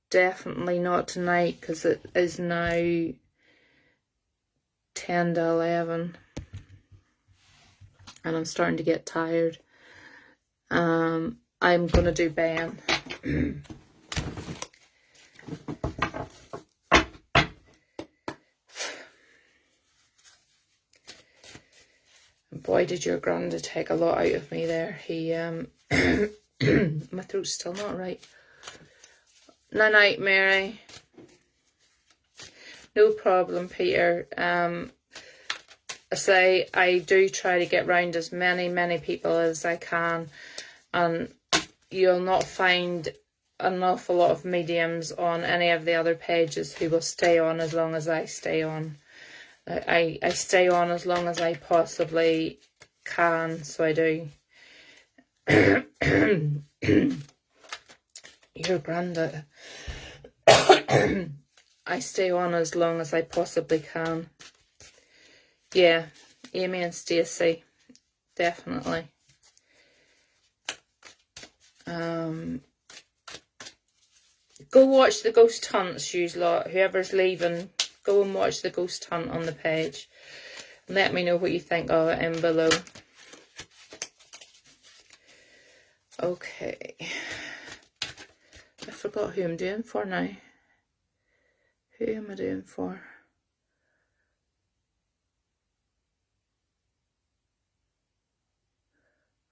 definitely not tonight, because it is now 10 to 11 and I'm starting to get tired. I'm gonna do Ben. Boy, did your Granda take a lot out of me there. He my throat's still not right. Night night, Mary. No problem, Peter. I say I do try to get round as many people as I can, and you'll not find an awful lot of mediums on any of the other pages who will stay on as long as I stay on. I stay on as long as I possibly can, so I do. Your Granda. I stay on as long as I possibly can. Yeah, Amy and Stacey, definitely. Go watch the Ghost Hunts, you lot. Whoever's leaving, go and watch the Ghost Hunt on the page. Let me know what you think of it in below. Okay. I forgot who I'm doing for now. Who am I doing for?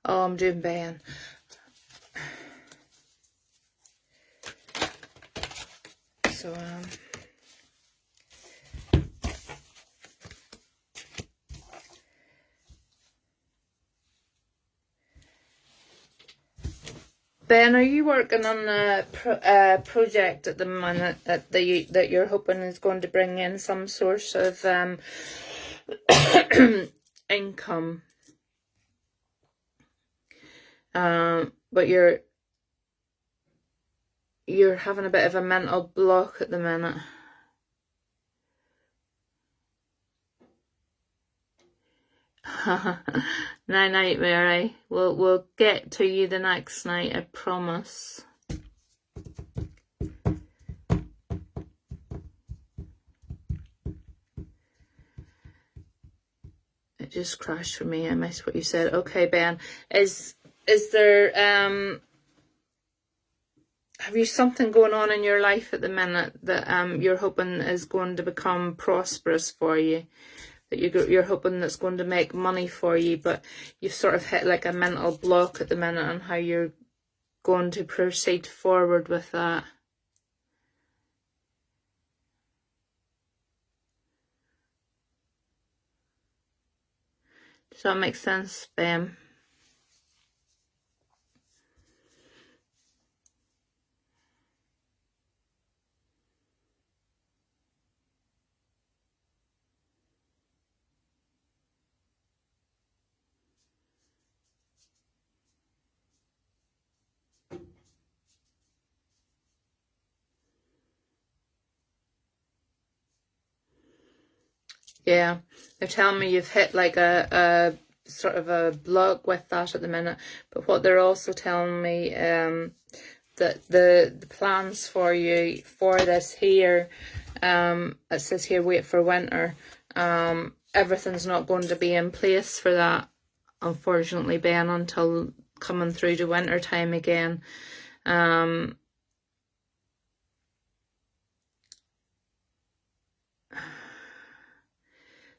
Oh, I'm doing Ben. So, Ben, are you working on a project at the minute that you're hoping is going to bring in some source of income? But you're having a bit of a mental block at the minute. Night night, Mary. We'll get to you the next night, I promise. It just crashed for me. I missed what you said. Okay, Ben. Is there have you something going on in your life at the minute that you're hoping is going to become prosperous for you? That you're hoping that's going to make money for you, but you've sort of hit like a mental block at the minute on how you're going to proceed forward with that. Does that make sense, Ben? Yeah, they're telling me you've hit like a sort of a block with that at the minute. But what they're also telling me, that the plans for you for this here, it says here wait for winter. Everything's not going to be in place for that, unfortunately, Ben, until coming through to winter time again.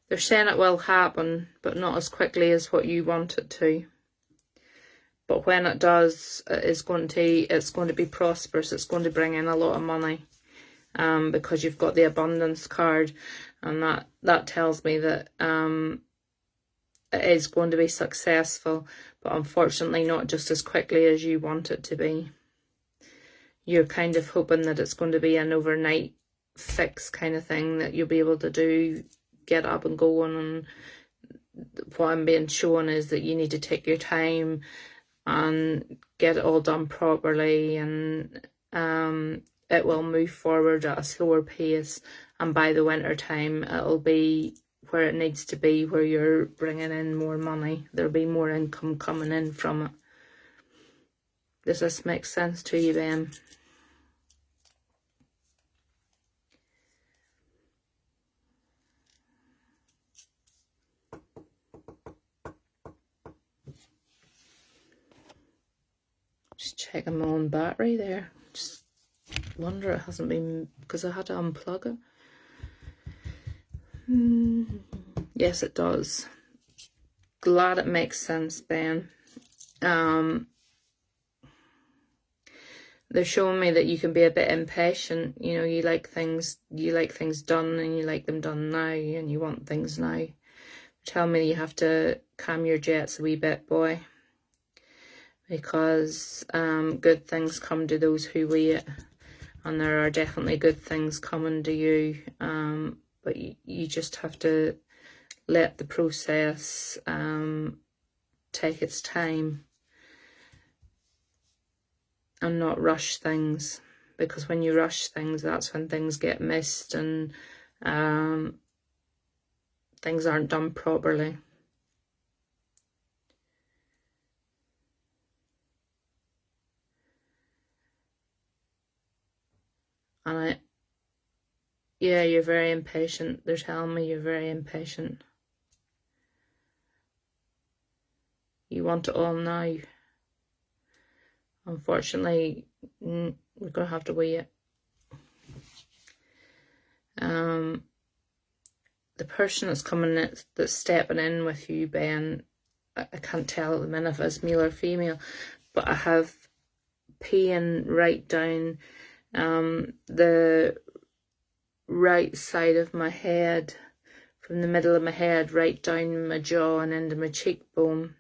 They're saying it will happen, but not as quickly as what you want it to. But when it does, it's going to be prosperous. It's going to bring in a lot of money, because you've got the abundance card, and that tells me that it is going to be successful, but unfortunately not just as quickly as you want it to be. You're kind of hoping that it's going to be an overnight fix kind of thing that you'll be able to do, get up and going. And what I'm being shown is that you need to take your time and get it all done properly, and it will move forward at a slower pace, and by the winter time it'll be where it needs to be, where you're bringing in more money. There'll be more income coming in from it. Does this make sense to you, Ben? Just checking my own battery there. Just wonder it hasn't been, because I had to unplug it. Yes, it does. Glad it makes sense, Ben. They're showing me that you can be a bit impatient. You know, you like things done, and you like them done now, and you want things now. Tell me you have to calm your jets a wee bit, boy, because good things come to those who wait, and there are definitely good things coming to you, but you just have to let the process take its time and not rush things, because when you rush things, that's when things get missed, and things aren't done properly. And yeah, you're very impatient. They're telling me you're very impatient. You want it all now. Unfortunately, we're going to have to wait. The person that's coming in, that's stepping in with you, Ben, I can't tell at the minute if it's male or female, but I have pain right down the right side of my head, from the middle of my head right down my jaw and into my cheekbone.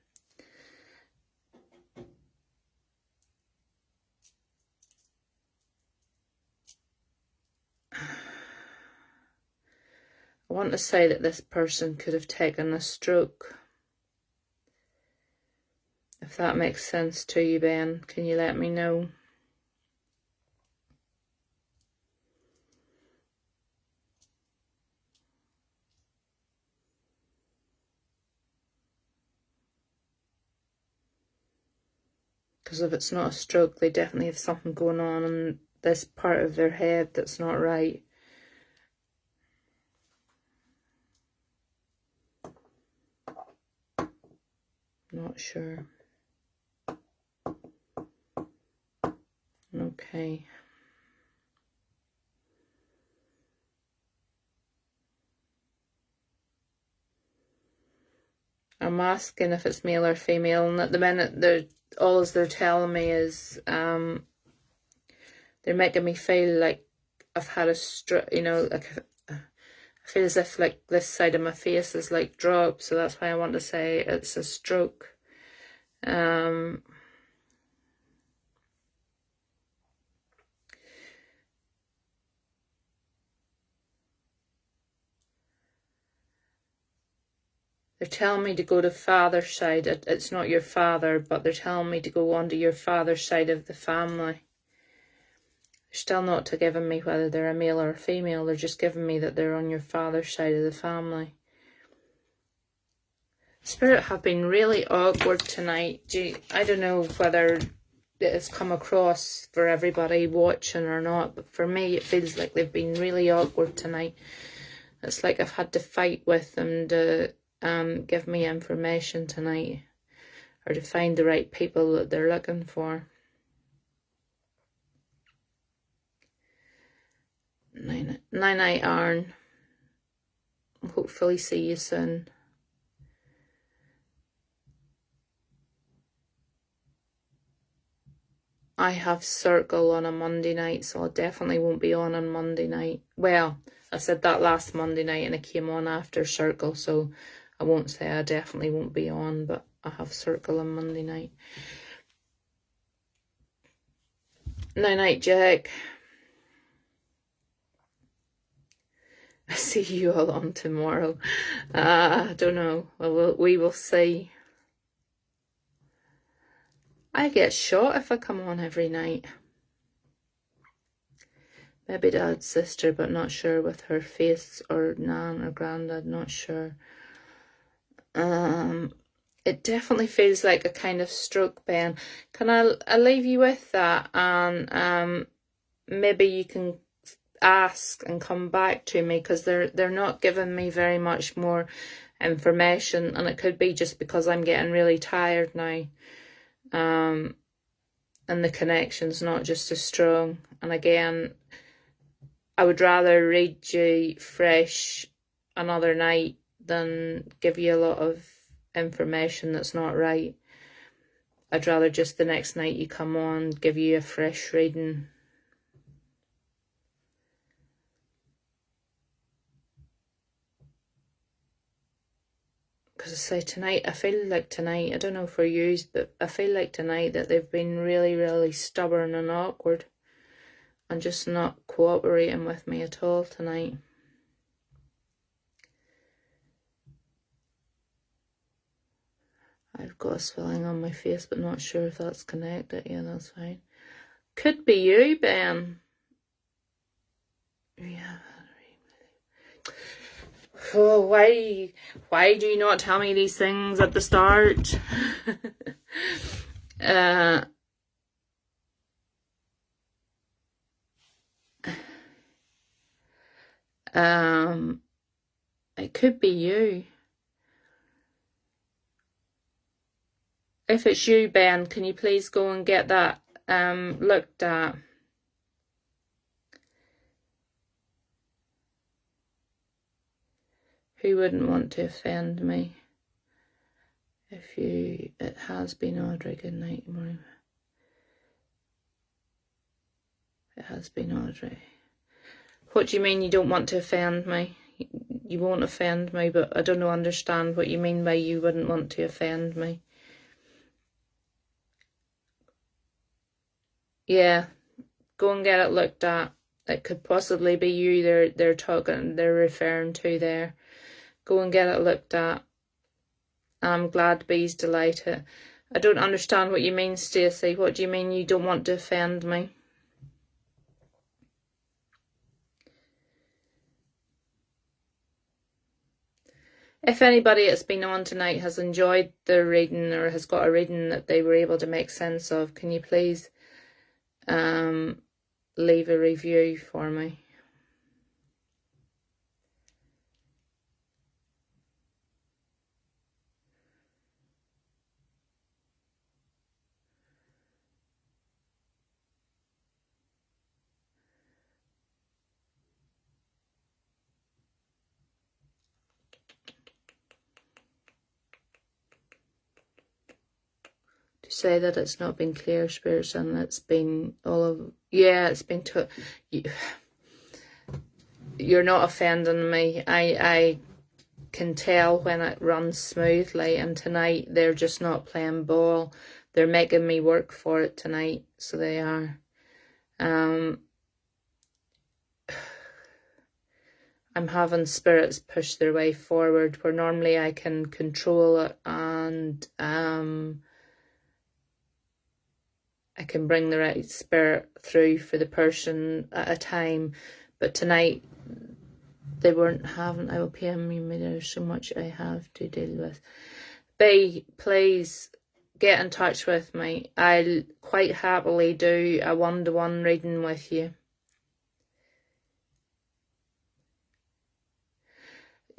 I want to say that this person could have taken a stroke. If that makes sense to you, Ben, can you let me know? Because if it's not a stroke, they definitely have something going on in this part of their head that's not right. Not sure. Okay. I'm asking if it's male or female, and at the minute all they're telling me is they're making me feel like I've had a stroke, you know, like I feel as if like this side of my face is like dropped, so that's why I want to say it's a stroke. They're telling me to go to father's side. It's not your father, but they're telling me to go on to your father's side of the family. still not giving me whether they're a male or a female. They're just giving me that they're on your father's side of the family. Spirit have been really awkward tonight. I don't know whether it's come across for everybody watching or not, but for me it feels like they've been really awkward tonight. It's like I've had to fight with them to give me information tonight, or to find the right people that they're looking for. Night, Arn. Hopefully see you soon. I have Circle on a Monday night, so I definitely won't be on Monday night. Well, I said that last Monday night and I came on after Circle, so I won't say I definitely won't be on, but I have Circle on Monday night. Night, Jack. I see you all on tomorrow. I don't know. We will see. I get shot if I come on every night. Maybe Dad's sister, but not sure with her face, or Nan or Grandad, not sure. It definitely feels like a kind of stroke, Ben. Can I leave you with that, and maybe you can ask and come back to me, because they're not giving me very much more information, and it could be just because I'm getting really tired now. And the connection's not just as strong. And again, I would rather read you fresh another night than give you a lot of information that's not right. I'd rather just the next night you come on, give you a fresh reading. Because I say tonight, I feel like tonight, I don't know for you, but I feel like tonight that they've been really, really stubborn and awkward and just not cooperating with me at all tonight. I've got a swelling on my face, but not sure if that's connected. Yeah, that's fine. Could be you, Ben. Yeah. Oh, why do you not tell me these things at the start? It could be you. If it's you, Ben, can you please go and get that looked at? Who wouldn't want to offend me? It has been Audrey. Good night, morning. It has been Audrey. What do you mean you don't want to offend me? You won't offend me, but I don't understand what you mean by you wouldn't want to offend me. Yeah, go and get it looked at. It could possibly be you they're referring to there. Go and get it looked at. I'm glad Bee's delighted. I don't understand what you mean, Stacey. What do you mean you don't want to offend me? If anybody that's been on tonight has enjoyed the reading or has got a reading that they were able to make sense of, can you please leave a review for me? To say that it's not been clear, spirits, and it's been all of, yeah, it's been you're not offending me. I can tell when it runs smoothly, and tonight they're just not playing ball. They're making me work for it tonight, so they are. I'm having spirits push their way forward where normally I can control it and I can bring the right spirit through for the person at a time. But tonight they weren't having. I will PM you. There's so much I have to deal with. B, please get in touch with me. I'll quite happily do a one-to-one reading with you.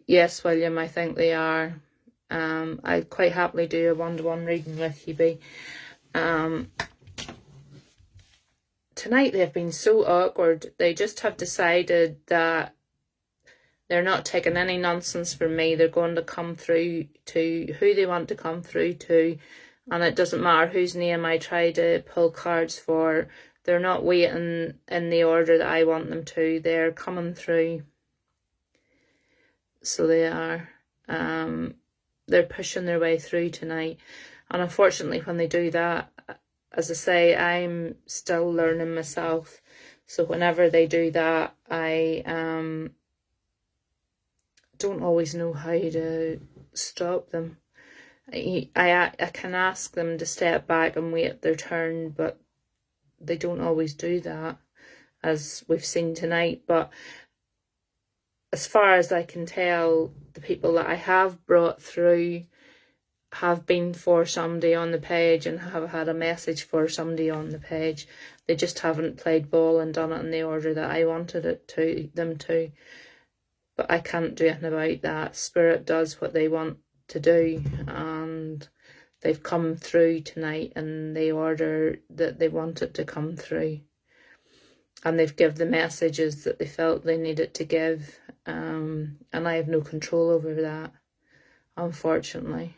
Yes, William, I think they are. I'd quite happily do a one-to-one reading with you, B. Tonight they've been so awkward. They just have decided that they're not taking any nonsense from me. They're going to come through to who they want to come through to. And it doesn't matter whose name I try to pull cards for. They're not waiting in the order that I want them to. They're coming through. So they are. They're pushing their way through tonight. And unfortunately, when they do that, as I say, I'm still learning myself. So whenever they do that, I don't always know how to stop them. I can ask them to step back and wait their turn, but they don't always do that, as we've seen tonight. But as far as I can tell, the people that I have brought through have been for somebody on the page and have had a message for somebody on the page. They just haven't played ball and done it in the order that I wanted them to. But I can't do anything about that. Spirit does what they want to do, and they've come through tonight in the order that they wanted to come through. And they've given the messages that they felt they needed to give. And I have no control over that, unfortunately.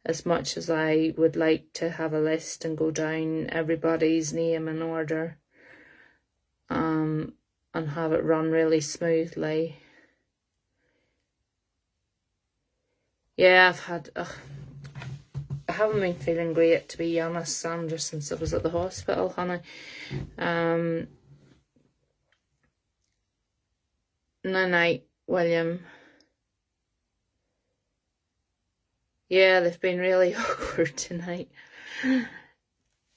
As much as I would like to have a list and go down everybody's name in order, and have it run really smoothly. Yeah, I haven't been feeling great, to be honest, Sandra, since I was at the hospital, honey. Night, William. Yeah, they've been really awkward tonight.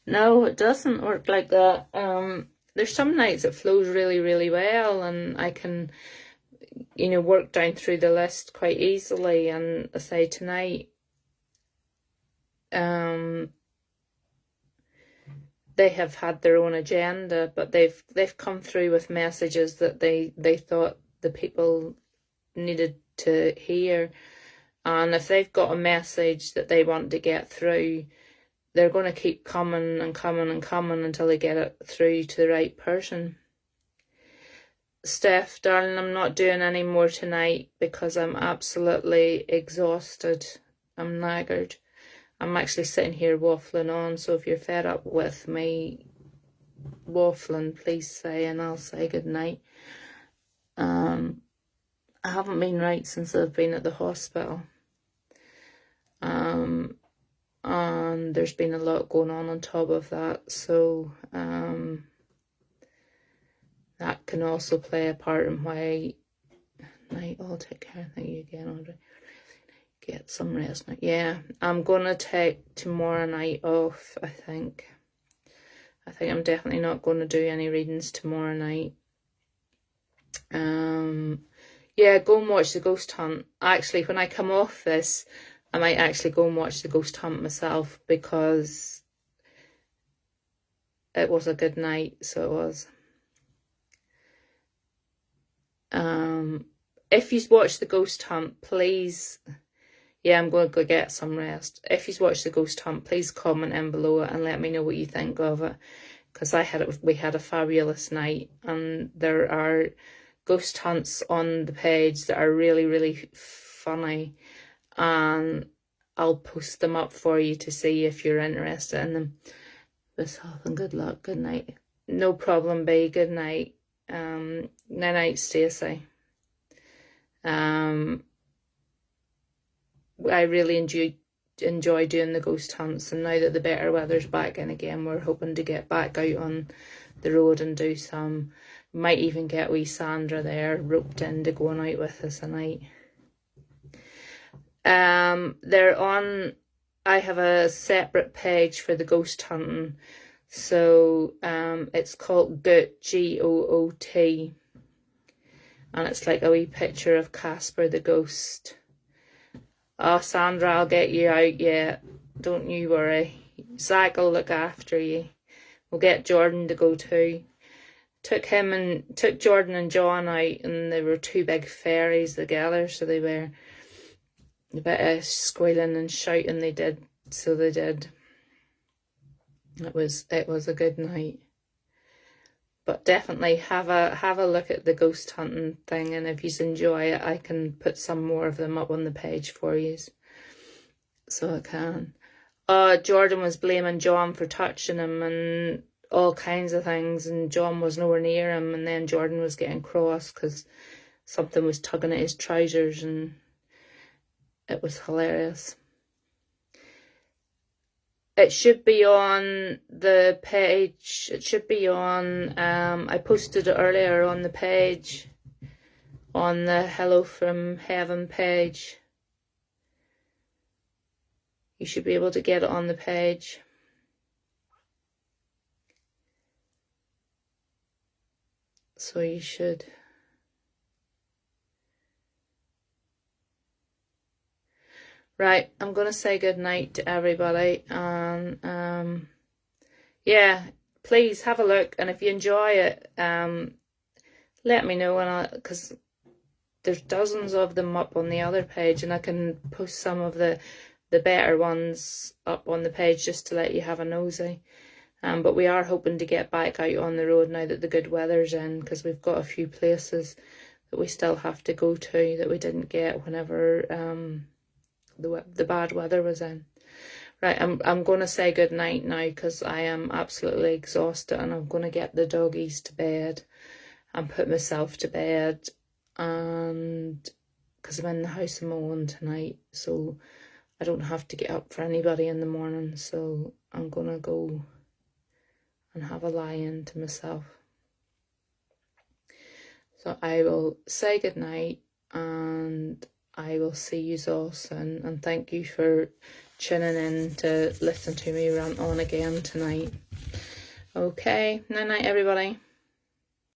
No, it doesn't work like that. There's some nights it flows really, really well, and I can, work down through the list quite easily. And I say tonight, they have had their own agenda, but they've come through with messages that they thought the people needed to hear. And if they've got a message that they want to get through, they're going to keep coming and coming and coming until they get it through to the right person. Steph, darling, I'm not doing any more tonight because I'm absolutely exhausted. I'm knackered. I'm actually sitting here waffling on, so if you're fed up with me waffling, please say, and I'll say good night. I haven't been right since I've been at the hospital. And there's been a lot going on top of that, so that can also play a part in why I'll take care. Thank you again, Audrey. Get some rest now. Yeah, I'm gonna take tomorrow night off, I think. I'm definitely not going to do any readings tomorrow night. Yeah, go and watch The Ghost Hunt. Actually, when I come off this, I might actually go and watch The Ghost Hunt myself, because it was a good night, so it was. If you watch The Ghost Hunt, please, I'm going to go get some rest. If you watch The Ghost Hunt, please comment in below it and let me know what you think of it, because we had a fabulous night, and there are ghost hunts on the page that are really, really funny, and I'll post them up for you to see if you're interested in them. With health and good luck. Good night. No problem, B. Good night. Night, Stacey. I really enjoy doing the ghost hunts, and now that the better weather's back in again, we're hoping to get back out on the road and do some. Might even get wee Sandra there roped into going out with us tonight. I have a separate page for the ghost hunting, So it's called Goot, Goot, and it's like a wee picture of Casper the ghost. Oh, Sandra, I'll get you out yet. Don't you worry. Zach will look after you. We'll get Jordan to go too. Took Jordan and John out, and they were two big fairies together, so they were a bit of squealing and shouting. They did. So they did. It was a good night. But definitely have a look at the ghost hunting thing, and if you enjoy it, I can put some more of them up on the page for you. So I can. Jordan was blaming John for touching him and all kinds of things, and John was nowhere near him, and then Jordan was getting cross because something was tugging at his trousers, and it was hilarious. It should be on the page. It should be on, I posted it earlier on the page, on the Hello from Heaven page. You should be able to get it on the page. So you should. Right, I'm going to say good night to everybody, and yeah, please have a look, and if you enjoy it, let me know, because there's dozens of them up on the other page, and I can post some of the better ones up on the page just to let you have a nosy. But we are hoping to get back out on the road now that the good weather's in, because we've got a few places that we still have to go to that we didn't get whenever the bad weather was in. Right, I'm going to say good night now, because I am absolutely exhausted, and I'm going to get the doggies to bed and put myself to bed, and because I'm in the house of my own tonight, so I don't have to get up for anybody in the morning. So I'm going to go and have a lie in to myself. So I will say good night, and I will see you all soon, and thank you for tuning in to listen to me rant on again tonight. Okay, night night everybody.